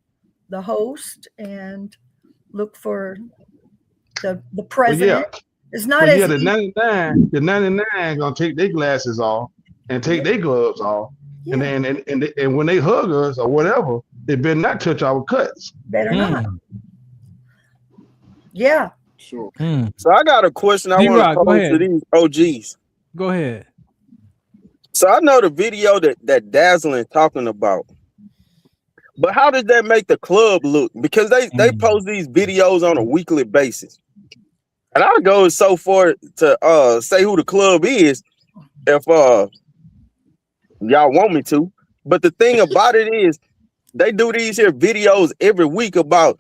the host and look for the president. Yeah. It's not as the 99 gonna take their glasses off and take their gloves off, and when they hug us or whatever, they better not touch our cuts. Better not. Yeah. Sure. So I got a question I want to pose to these OGs. Go ahead. So I know the video that Dazzling talking about, but how does that make the club look? Because they post these videos on a weekly basis. And I'll go so far to say who the club is if y'all want me to. But the thing about it is they do these here videos every week about,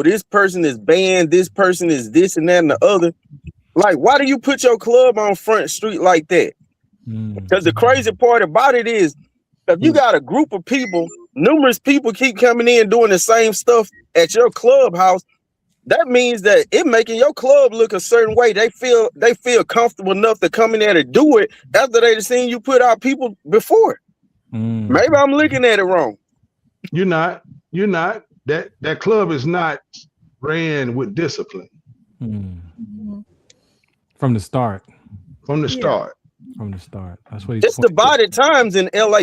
this person is banned, this person is this and that and the other. Like, why do you put your club on Front Street like that? Because the crazy part about it is if you got a group of people, numerous people keep coming in doing the same stuff at your clubhouse, that means that it making your club look a certain way. They feel comfortable enough to come in there to do it after they've seen you put out people before. Maybe I'm looking at it wrong. You're not. That club is not ran with discipline. From the start. From the start. That's what he's It's divided times in LA.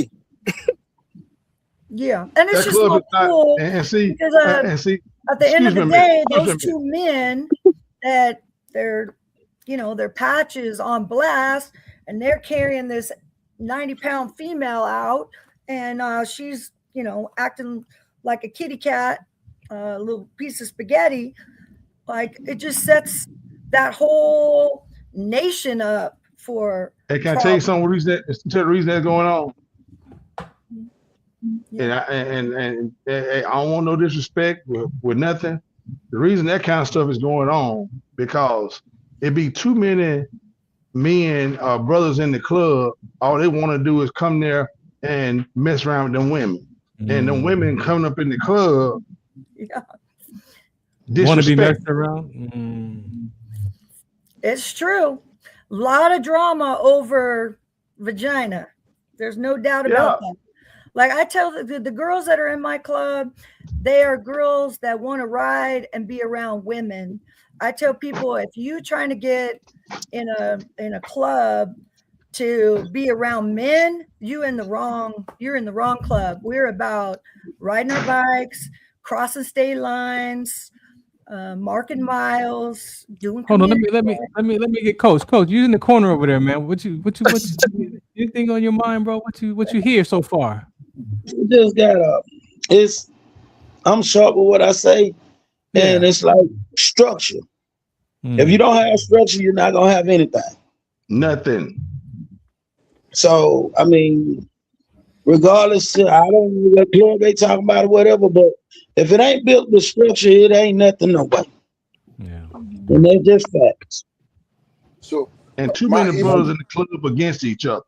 Yeah. And it's just so cool. And see, at the end of the day, those two men that their patches on blast, and they're carrying this 90-pound female out, and she's, you know, acting like a kitty cat, a little piece of spaghetti. Like, it just sets that whole nation up for. Hey, can I tell you something? The reason that's going on. Yeah. And I don't want no disrespect with nothing. The reason that kind of stuff is going on because it be too many men or brothers in the club. All they want to do is come there and mess around with them women, and them women coming up in the club. Yeah. Want to be messed around? It's true. A lot of drama over vagina. There's no doubt about that. Like I tell the girls that are in my club, they are girls that want to ride and be around women. I tell people, if you're trying to get in a club to be around men, you're in the wrong club. We're about riding our bikes, crossing state lines, marking miles, doing. Hold on, let me get Coach. Coach, you in the corner over there, man. What you anything on your mind, bro? What you hear so far? Just got up. I'm sharp with what I say, and it's like structure. If you don't have structure, you're not gonna have anything. Nothing. So I mean, regardless, I don't know what club they talking about or whatever, but if it ain't built with structure, it ain't nothing no way. Yeah. And they're just facts. So and too many brothers in the club against each other.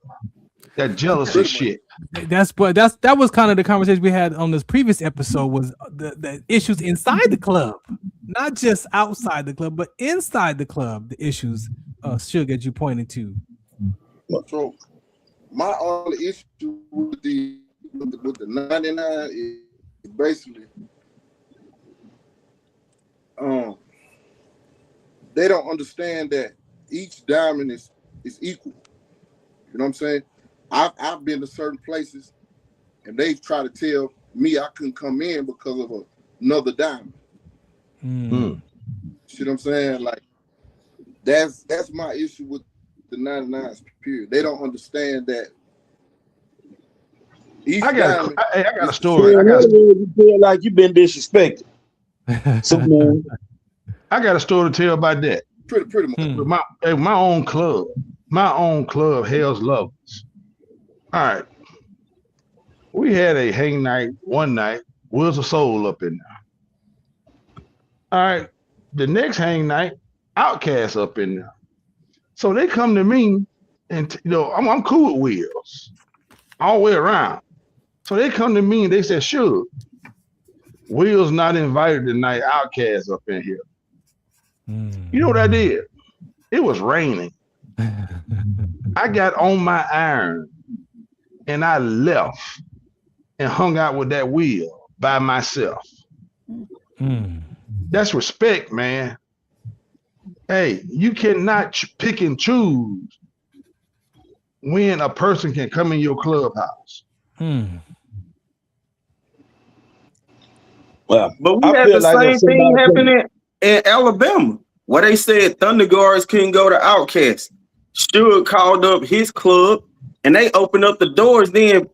That jealousy shit. That was kind of the conversation we had on this previous episode, was the issues inside the club, not just outside the club, but inside the club. The issues, Suge, that you pointed to. So my only issue with the 99 is basically, they don't understand that each diamond is equal. You know what I'm saying? I've been to certain places, and they try to tell me I couldn't come in because of another diamond. See what I'm saying? Like that's my issue with the 99s. Period. They don't understand that. I got a story. You feel like you've been disrespected. So, man, I got a story to tell about that. Pretty much. My own club, Hell's Lovers. All right. We had a hang night one night, Wheels of Soul up in there. All right. The next hang night, Outkast up in there. So they come to me, and I'm cool with Wheels all the way around. So they come to me and they said, "Sure, Wheels not invited tonight. Outkast up in here." You know what I did? It was raining. I got on my iron and I left and hung out with that Wheel by myself. That's respect, man. Hey, you cannot pick and choose when a person can come in your clubhouse. Well, but we had the same thing happening in Alabama, where they said Thundeguards couldn't go to Outkast. Suge called up his club, and they opened up the doors. Then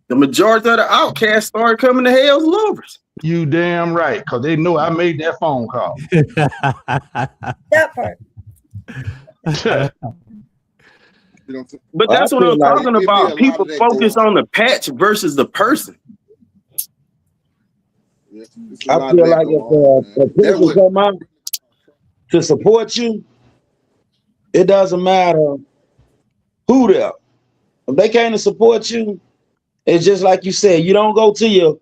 the majority of the Outkast started coming to Hell's Lovers. You damn right, because they know I made that phone call. That part. But that's what I'm talking about. People focus on the patch versus the person. I feel like if a person come out to support you, it doesn't matter who they are. If they came to support you, it's just like you said, you don't go to your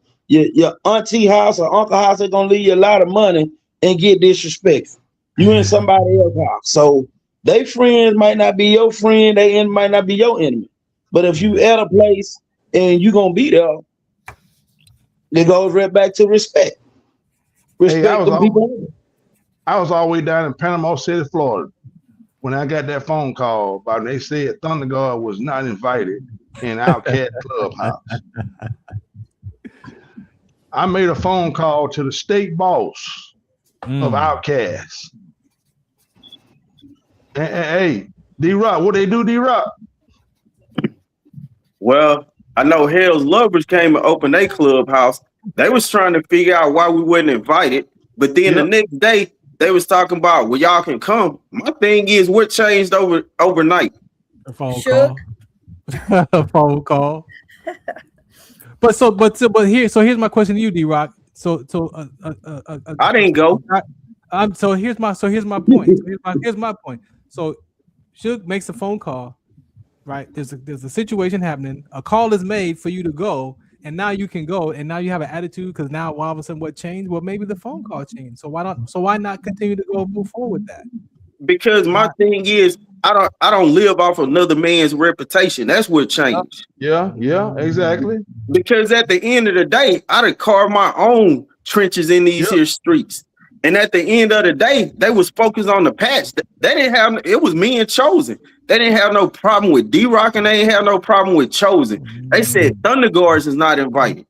auntie house or uncle house, they're gonna leave you a lot of money and get disrespectful. You in somebody else's house. So they friends might not be your friend, they enemy might not be your enemy. But if you at a place and you gonna be there, it goes right back to respect. Respect the people. I was all the way down in Panama City, Florida, when I got that phone call about they said Thunderguard was not invited in Outkast Clubhouse. I made a phone call to the state boss of Outkast. And hey, D-Rock, what they do, D-Rock? Well, I know Hell's Lovers came and opened their clubhouse. They was trying to figure out why we wasn't invited. But then the next day, they was talking about, well, y'all can come. My thing is, what changed overnight? A phone call. A phone call. Here's my question to you, D-Rock. I didn't go. So here's my point. Here's my point. So Suge makes a phone call, right? There's a situation happening. A call is made for you to go, and now you can go, and now you have an attitude because now all of a sudden what changed? Well, maybe the phone call changed. So why not continue to go move forward with that? Because my thing is, I don't live off another man's reputation. That's what changed. Yeah, exactly. Because at the end of the day, I done carved my own trenches in these here streets. And at the end of the day, they was focused on the patch. They didn't have, it was me and Chosen. They didn't have no problem with D-Rock, and they didn't have no problem with Chosen. They said Thundeguards is not invited.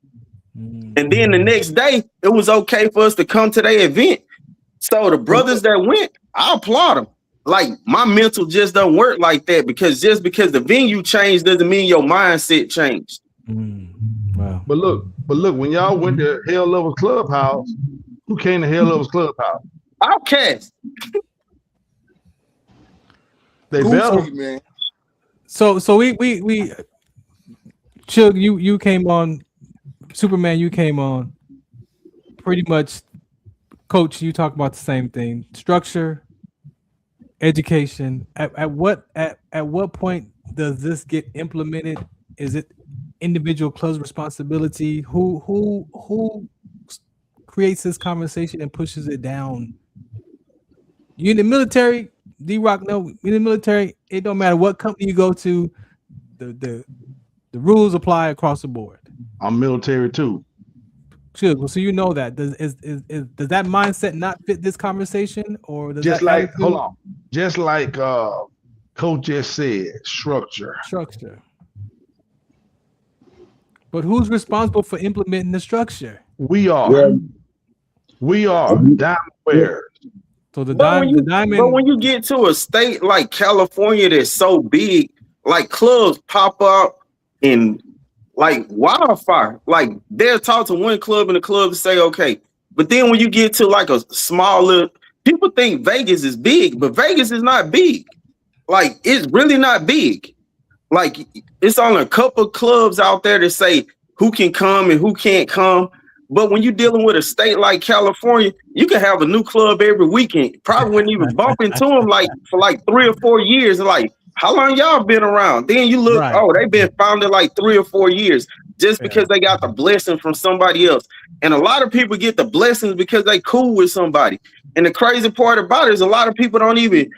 And then the next day, it was okay for us to come to their event. So the brothers that went, I applaud them. Like, my mental just don't work like that, because just because the venue changed doesn't mean your mindset changed. Wow. But look, when y'all went to Hell Lovers Clubhouse, who came to Hell Lovers Clubhouse? Outcast. They better, man. So we Suge, you came on, Superman, you came on. Pretty much, Coach, you talk about the same thing. Structure, education. At what point does this get implemented? Is it individual club's responsibility? Who creates this conversation and pushes it down? You in the military, D-Rock, no, in the military, it don't matter what company you go to, the rules apply across the board. I'm military too. Sure. So you know that. Does that mindset not fit this conversation? Or does just that like hold on. Just like Coach just said, structure. But who's responsible for implementing the structure? We are. Yeah. We are diamond wearers. So But when you get to a state like California that's so big, like clubs pop up in like wildfire. Like they'll talk to one club and the club to say, okay. But then when you get to like a smaller, people think Vegas is big, but Vegas is not big. Like it's really not big. Like it's only a couple clubs out there that say who can come and who can't come. But when you're dealing with a state like California, you can have a new club every weekend. Probably wouldn't even bump into them like for like 3 or 4 years. Like, how long y'all been around? Then you look, oh, they've been founded like 3 or 4 years just because they got the blessing from somebody else. And a lot of people get the blessings because they cool with somebody. And the crazy part about it is a lot of people don't even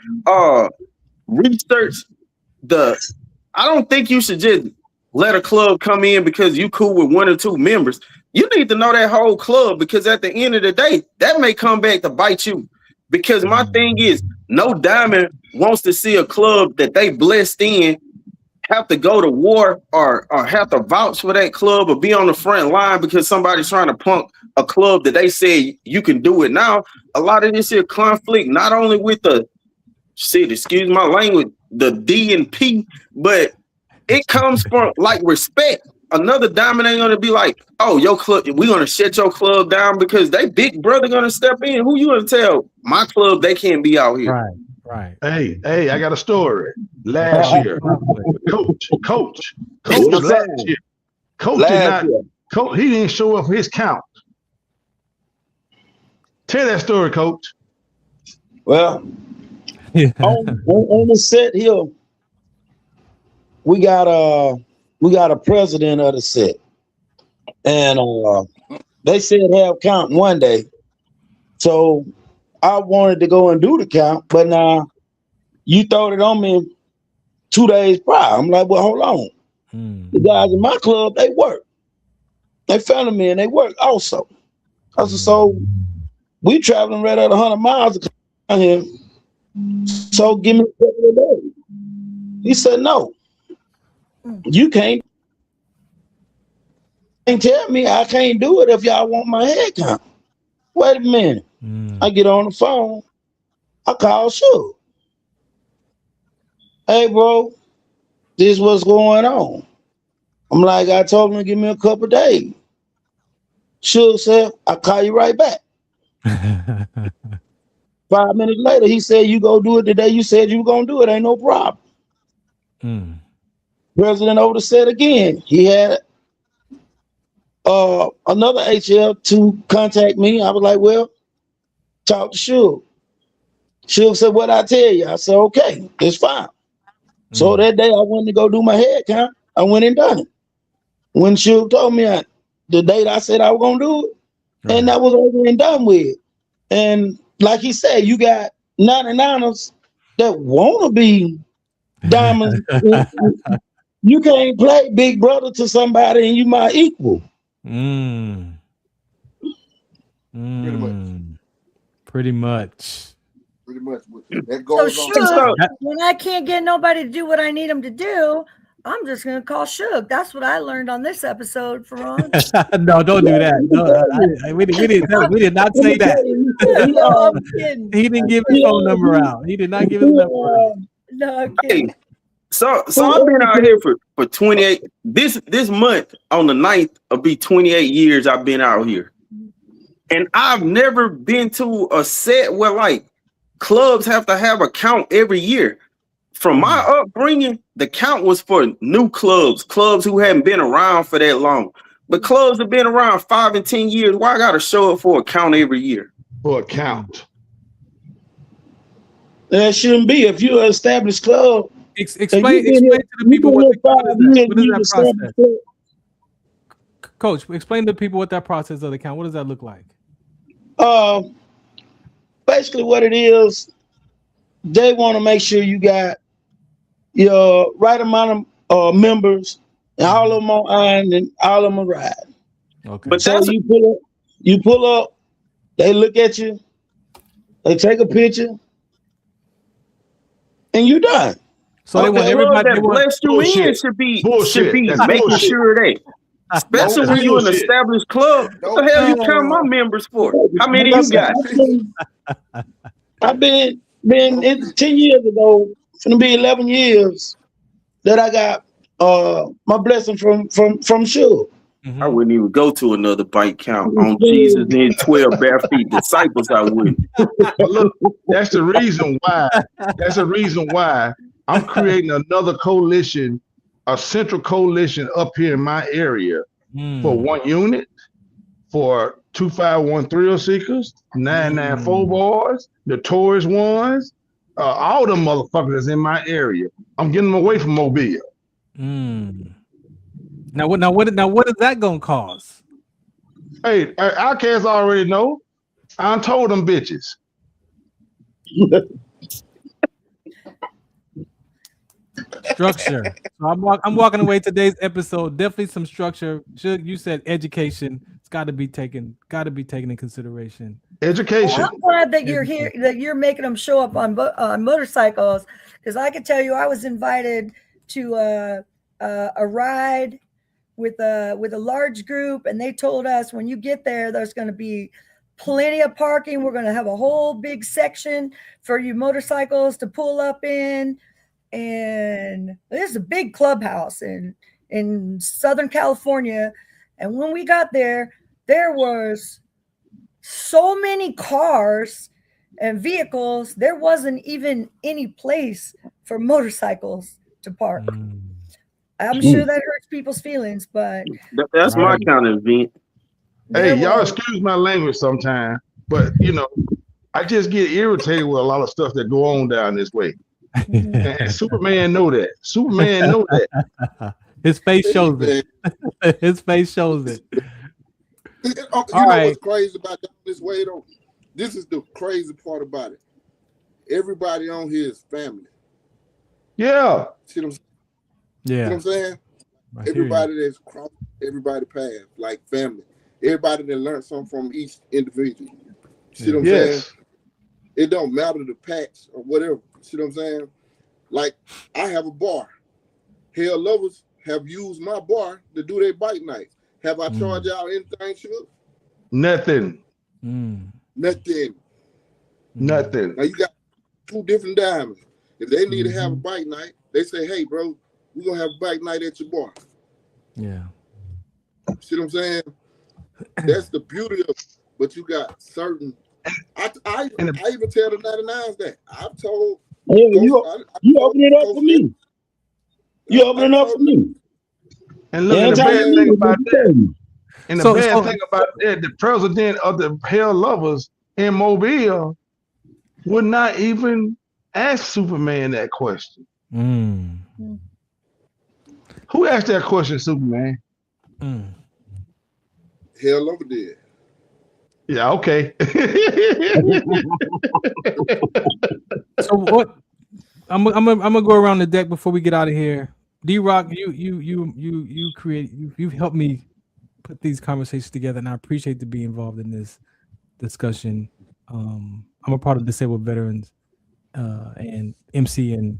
research I don't think you should just let a club come in because you cool with 1 or 2 members. You need to know that whole club, because at the end of the day, that may come back to bite you. Because my thing is, no diamond wants to see a club that they blessed in have to go to war or have to vouch for that club or be on the front line because somebody's trying to punk a club that they say you can do it now. A lot of this here conflict, not only with excuse my language, the D and P, but it comes from like respect. Another diamond ain't gonna be like, oh, your club, we're gonna shut your club down because they big brother gonna step in. Who you gonna tell? My club, they can't be out here. Right. Hey, I got a story. Last year, Coach last year. Coach, he didn't show up for his count. Tell that story, Coach. Well, on the set here, we got a president of the set, and they said have count one day. So I wanted to go and do the count, but now you throwed it on me 2 days prior. I'm like, well, hold on. The guys in my club, they work. They found me and they work also. I said, so we traveling right at 100 miles to come here. So give me a couple of days. He said, no, you can't tell me I can't do it if y'all want my head count. Wait a minute. I get on the phone. I call Suge. hey, bro, this what's going on. I'm like, I told him to give me a couple days. Suge said, I'll call you right back. 5 minutes later, he said, you go do it the day you said you were going to do it. Ain't no problem. President over said again, he had another HL to contact me. I was like, well, talk to Suge. Suge said, what I tell you? I said, okay, it's fine. So that day I went to go do my head count. I went and done it. When Suge told me the date I said I was going to do it, and that was over and done with. And like he said, you got 99ers that want to be diamonds. You can't play big brother to somebody and you my equal. Pretty much. That goes so on. Suge, when I can't get nobody to do what I need them to do, I'm just gonna call Suge. That's what I learned on this episode, Farron. No, don't do that. No, we did not say that. No, I'm kidding. He didn't give his phone number out. He did not give his number out. No, I'm kidding. Hey, so I've been out here for 28. This month on the 9th will be 28 years I've been out here. And I've never been to a set where like clubs have to have a count every year. From my upbringing, the count was for new clubs who hadn't been around for that long. But clubs have been around 5 and 10 years. Why I gotta show up for a count every year? For a count. That shouldn't be. If you're an established club, explain to the people what is that process. Coach, explain to the people what that process of the count. What does that look like? Basically what it is, they want to make sure you got your right amount of members, and all of them on iron and all of them are riding. Okay. But so you pull up, they look at you, they take a picture, and you done. So they want everybody that bless you in should be making sure they, especially when you're an established club. What the hell you count my members for? How many you got? I've been 10 years ago. It's gonna be 11 years that I got my blessing from Suge. I wouldn't even go to another bike count on Jesus and 12 bare feet disciples. I wouldn't. Look, that's the reason why. That's the reason why I'm creating another coalition, a central coalition up here in my area for 1 unit, for 251 thrill seekers, 994 boys, the Taurus ones, all them motherfuckers that's in my area. I'm getting them away from Mobile. Now what is that gonna cause? Hey, Outcast already know. I told them bitches. Structure. So I'm walking away today's episode. Definitely some structure. You said education. It's got to be taken in consideration. Education. Well, I'm glad that you're here, that you're making them show up on motorcycles, because I can tell you I was invited to a ride with a large group, and they told us when you get there, there's going to be plenty of parking. We're going to have a whole big section for you motorcycles to pull up in. And there's a big clubhouse in Southern California. And when we got there, there was so many cars and vehicles, there wasn't even any place for motorcycles to park. I'm sure that hurts people's feelings, but that's my kind of event. Hey, y'all excuse my language sometimes, but I just get irritated with a lot of stuff that go on down this way. And Superman know that. Superman know that. His face shows it. His face shows it. You know what's crazy about this way though? This is the crazy part about it. Everybody on here is family. Yeah. See what I'm saying? Yeah. You know what I'm saying? Everybody that's crossed everybody's path, like family. Everybody that learned something from each individual. See what I'm saying? It don't matter the patch or whatever. See what I'm saying? Like, I have a bar. Hell lovers have used my bar to do their bike nights. Have I charged y'all anything, Suge? Nothing. Nothing. Nothing. Now you got 2 different diamonds. If they need to have a bike night, they say, hey, bro, we're going to have a bike night at your bar. Yeah. See what I'm saying? That's the beauty of it. But you got certain, I even tell the 99s that. I've told. Hey, you open it up for me. You open it up for me. And look, the bad thing about that, and the bad thing about that, the president of the Hell Lovers in Mobile would not even ask Superman that question. Who asked that question, Superman? Hell Lover did. Yeah, okay. So what? I'm gonna go around the deck before we get out of here. D-Rock, you've helped me put these conversations together, and I appreciate to be involved in this discussion. I'm a part of Disabled Veterans and MC, and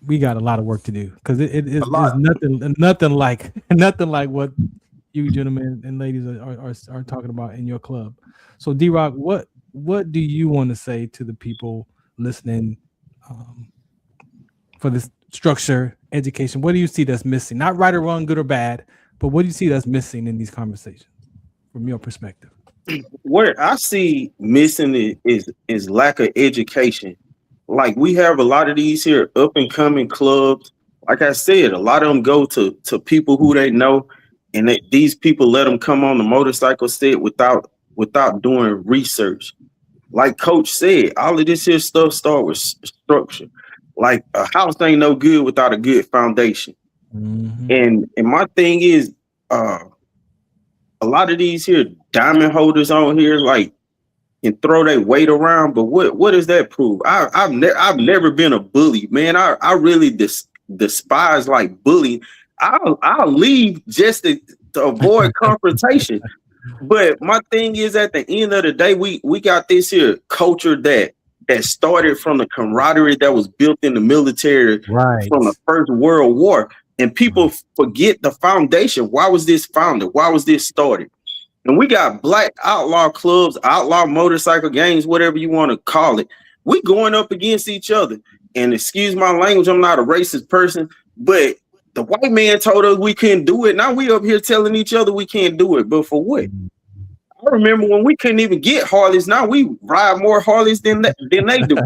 we got a lot of work to do because it's nothing like what you gentlemen and ladies are talking about in your club. So D-Rock, what do you want to say to the people listening for this structure, education? What do you see that's missing? Not right or wrong, good or bad, but what do you see that's missing in these conversations from your perspective? What I see missing is lack of education. Like we have a lot of these here up and coming clubs. Like I said, a lot of them go to people who they know, and these people let them come on the motorcycle set without doing research. Like Coach said, all of this here stuff start with structure. Like a house ain't no good without a good foundation. And my thing is, a lot of these here diamond holders on here, like, can throw their weight around, but what does that prove? I've never been a bully, man. I really despise like bullying. I'll leave just to avoid confrontation. But my thing is, at the end of the day, we got this here culture that started from the camaraderie that was built in the military from the First World War. And people forget the foundation. Why was this founded? Why was this started? And we got black outlaw clubs, outlaw motorcycle gangs, whatever you want to call it. We going up against each other. And excuse my language, I'm not a racist person, but the white man told us we couldn't do it. Now we up here telling each other we can't do it. But for what? I remember when we couldn't even get Harleys. Now we ride more Harleys than they do.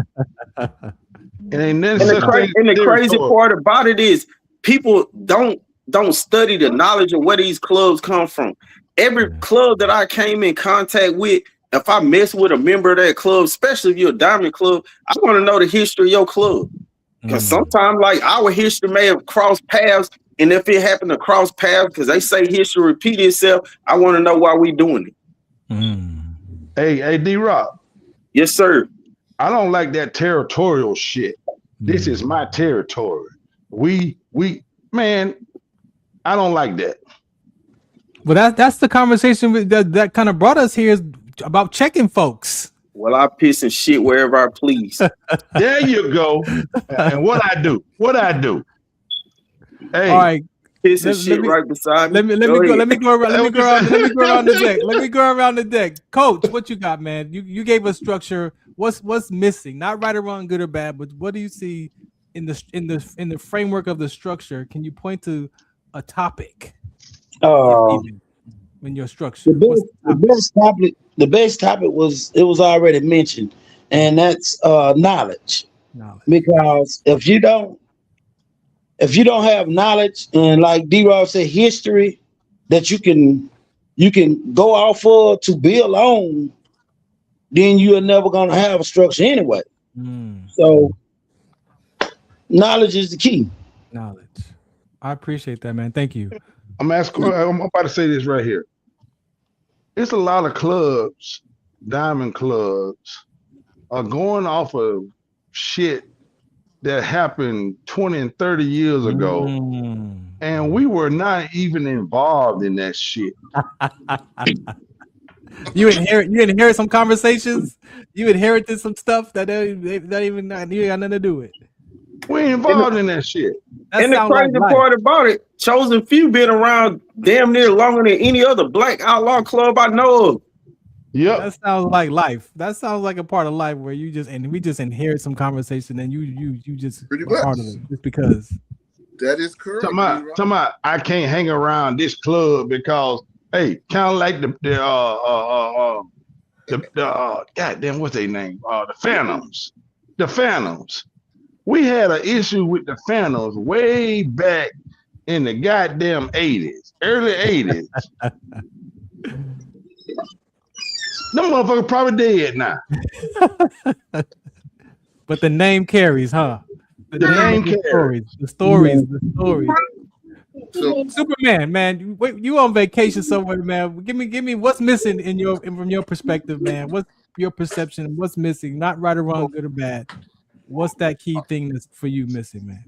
And the crazy part about it is people don't study the knowledge of where these clubs come from. Every club that I came in contact with, if I mess with a member of that club, especially if you're a diamond club, I want to know the history of your club. Because sometimes, like, our history may have crossed paths, and if it happened to cross paths, because they say history repeat itself, I want to know why we doing it. Hey, D-Rock. Yes, sir. I don't like that territorial shit. This is my territory. Man, I don't like that. Well, that's the conversation that kind of brought us here, is about checking folks. Well, I piss and shit wherever I please. There you go. And what I do? Hey, all right. Piss and shit right beside me. Let me go around the deck. Let me go around the deck. Coach, what you got, man? You gave us structure. What's missing? Not right or wrong, good or bad, but what do you see in the framework of the structure? Can you point to a topic? When your structure, the best topic was already mentioned, and that's knowledge. Because if you don't have knowledge, and like D-Rock said, history that you can go off of to build on, then you are never gonna have a structure anyway. So knowledge is the key. Knowledge. I appreciate that, man. Thank you. I'm about to say this right here. It's a lot of clubs, diamond clubs, are going off of shit that happened 20 and 30 years ago. And we were not even involved in that shit. You inherit some conversations. You inherited some stuff that you got nothing to do with. We involved in that shit. And the crazy part about it, Chosen Few been around damn near longer than any other black outlaw club I know of. Yep. That sounds like life. That sounds like a part of life where we just inherit some conversation and you just Pretty a part of much. it just because. That is correct. Talking about I can't hang around this club because hey, kind of like the goddamn what's their name? The Phantoms. The Phantoms. We had an issue with the Phantoms way back in the goddamn 80s, early 80s. Them motherfuckers probably dead now. But the name carries, huh? The name carries. The stories. So, Superman, man, you on vacation somewhere, man. Give me what's missing from your perspective, man. What's your perception? What's missing? Not right or wrong, good or bad. What's that key thing that's for you missing, man?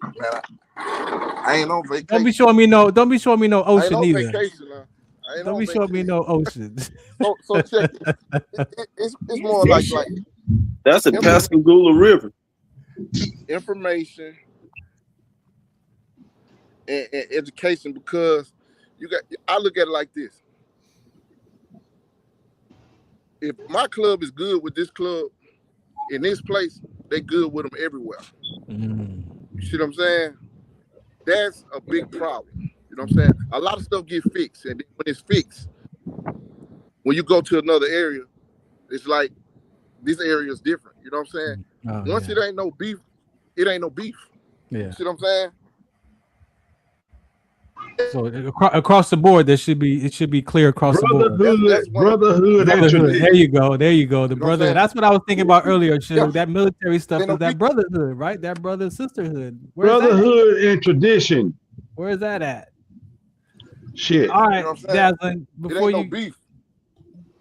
Man, I ain't on vacation. Don't be showing me no ocean I ain't either. On vacation, Don't be showing me no ocean. So check it. It's more like that's a Pascagoula River. Information and education, because I look at it like this. If my club is good with this club in this place, they good with them everywhere. You see what I'm saying? That's a big problem. You know what I'm saying? A lot of stuff get fixed, and when it's fixed, when you go to another area, it's like this area is different. You know what I'm saying? Once it ain't no beef, it ain't no beef. Yeah. You see what I'm saying? So across the board, it should be clear across the board. Brotherhood. There you go. The brother. That's what I was thinking about earlier. That military stuff is that brotherhood, right? That brother sisterhood. Brotherhood and tradition. Where is that at? Shit. All right, Dazzlin. Before you beef.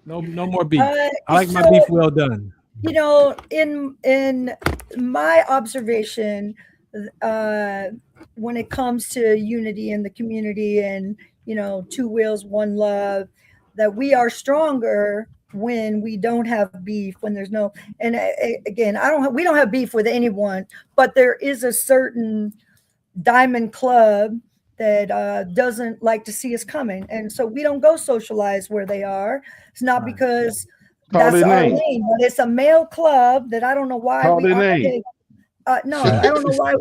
No more beef. I like my beef well done. You know, in my observation, when it comes to unity in the community and, two wheels, one love, that we are stronger when we don't have beef, when there's no, and again, we don't have beef with anyone, but there is a certain diamond club that doesn't like to see us coming. And so we don't go socialize where they are. It's not because that's our name, but it's a male club that I don't know why we occupy. No, I don't know why.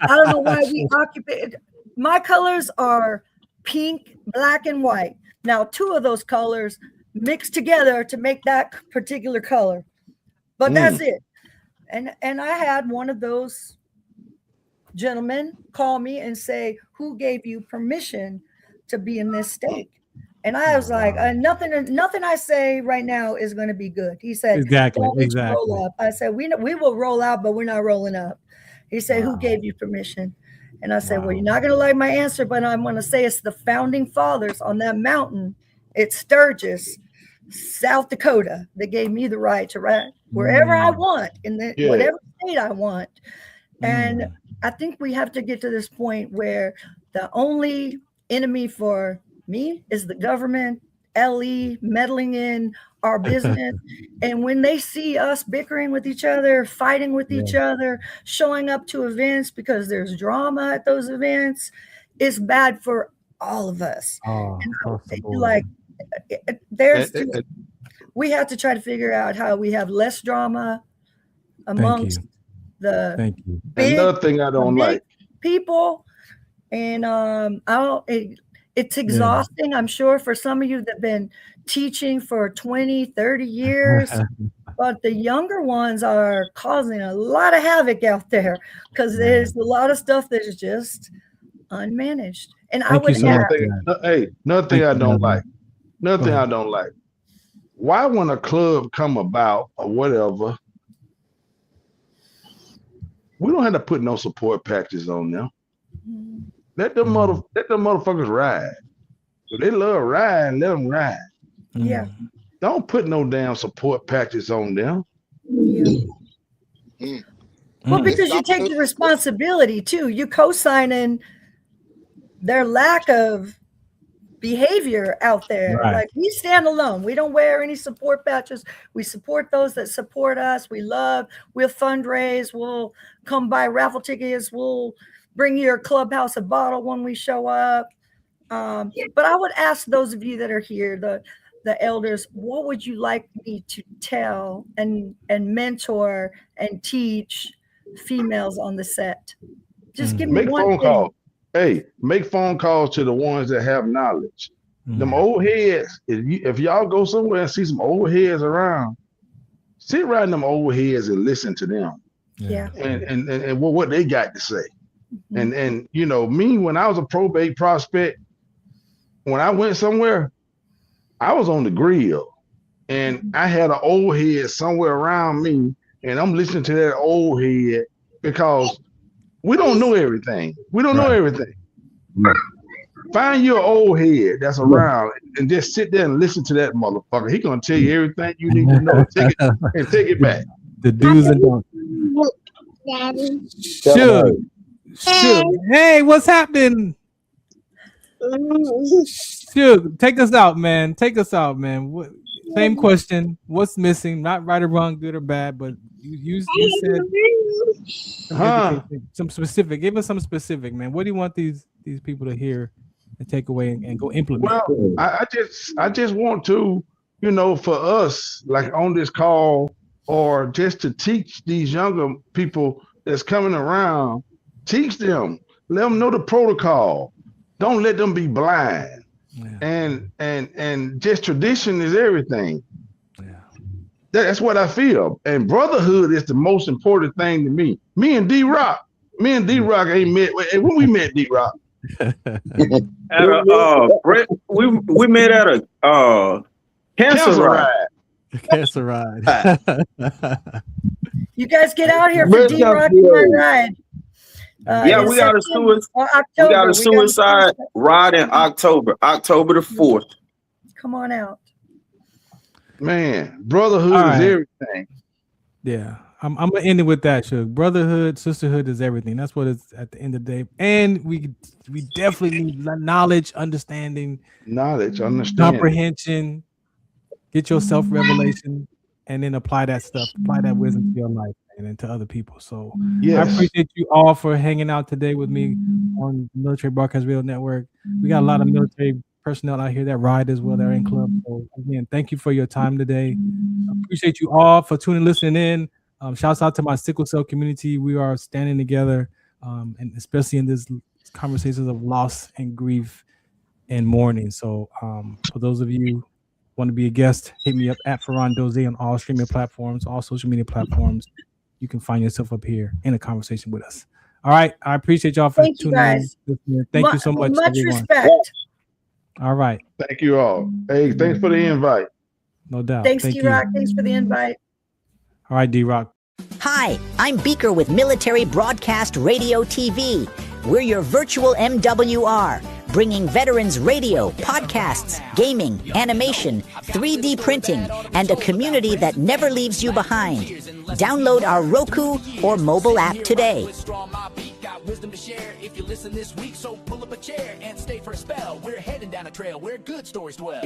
I don't know why we occupy. My colors are pink, black, and white. Now, two of those colors mixed together to make that particular color, but that's it. And I had one of those gentlemen call me and say, "Who gave you permission to be in this state?" And I was like, nothing I say right now is going to be good. He said, exactly. Roll up. I said, we will roll out, but we're not rolling up. He said, who gave you permission? And I said, well, you're not going to like my answer, but I'm going to say it's the founding fathers on that mountain. It's Sturgis, South Dakota. They gave me the right to ride wherever I want in whatever state I want. And I think we have to get to this point where the only enemy for me is the government, LE meddling in our business. And when they see us bickering with each other, fighting with each other, showing up to events because there's drama at those events, it's bad for all of us. We have to try to figure out how we have less drama amongst the big, another thing I don't like people. And it's exhausting, I'm sure, for some of you that have been teaching for 20, 30 years, but the younger ones are causing a lot of havoc out there because there's a lot of stuff that is just unmanaged. And I would another thing I don't like. Another thing I don't like. Why when a club come about or whatever, we don't have to put no support packages on them. Let them motherfuckers ride. If they love riding, let them ride. Yeah. Don't put no damn support packages on them. Yeah. Well, because you take the responsibility too. You co-signing their lack of behavior out there. Right. Like we stand alone. We don't wear any support patches. We support those that support us. We'll fundraise. We'll come buy raffle tickets. We'll bring your clubhouse a bottle when we show up. But I would ask those of you that are here, the elders, what would you like me to tell and mentor and teach females on the set? Just give me one phone call. Hey, make phone calls to the ones that have knowledge. Them old heads, if y'all go somewhere and see some old heads around, sit around them old heads and listen to them. Yeah. And what they got to say. And you know, me, when I was a probate prospect, when I went somewhere, I was on the grill and I had an old head somewhere around me, and I'm listening to that old head because we don't know everything. We don't know everything. Find your old head that's around and just sit there and listen to that motherfucker. He gonna tell you everything you need to know. Take it back. The do's and don'ts. Suge. Hey, what's happening? Suge, take us out, man. Same question. What's missing? Not right or wrong, good or bad, but you said some specific. Give us some specific, man. What do you want these people to hear and take away and go implement? Well, I just want to, you know, for us, like on this call, or just to teach these younger people that's coming around, teach them, let them know the protocol. Don't let them be blind. Yeah. And just tradition is everything. Yeah. That's what I feel. And brotherhood is the most important thing to me. Me and D-Rock ain't met. When we met D-Rock? we met at a cancer ride. Cancer ride. You guys get out here for D-Rock ride. We got a suicide ride in October the 4th. Come on out. Man, brotherhood is everything. Yeah. I'm gonna end it with that, Suge. Brotherhood, sisterhood is everything. That's what it's at the end of the day. And we definitely need knowledge, understanding, comprehension. Get your self-revelation, and then apply that wisdom to your life and to other people. So I appreciate you all for hanging out today with me on Military Broadcast Radio Network. We got a lot of military personnel out here that ride as well. They're in club. So again, thank you for your time today. I appreciate you all for listening in. Shouts out to my sickle cell community. We are standing together, and especially in this conversations of loss and grief and mourning. So for those of you want to be a guest, hit me up at Farron Dozier on all streaming platforms, all social media platforms. You can find yourself up here in a conversation with us. All right. I appreciate y'all for tuning in. Thank you so much. Much respect. All right. Thank you all. Hey, thanks for the invite. No doubt. Thanks, D-Rock. Thanks for the invite. All right, D-Rock. Hi, I'm Beaker with Military Broadcast Radio TV. We're your virtual MWR, bringing veterans radio, podcasts, gaming, animation, 3D printing, and a community that never leaves you behind. Download our Roku or mobile app today. Wisdom to share if you listen this week, so pull up a chair and stay for a spell. We're heading down a trail where good stories dwell.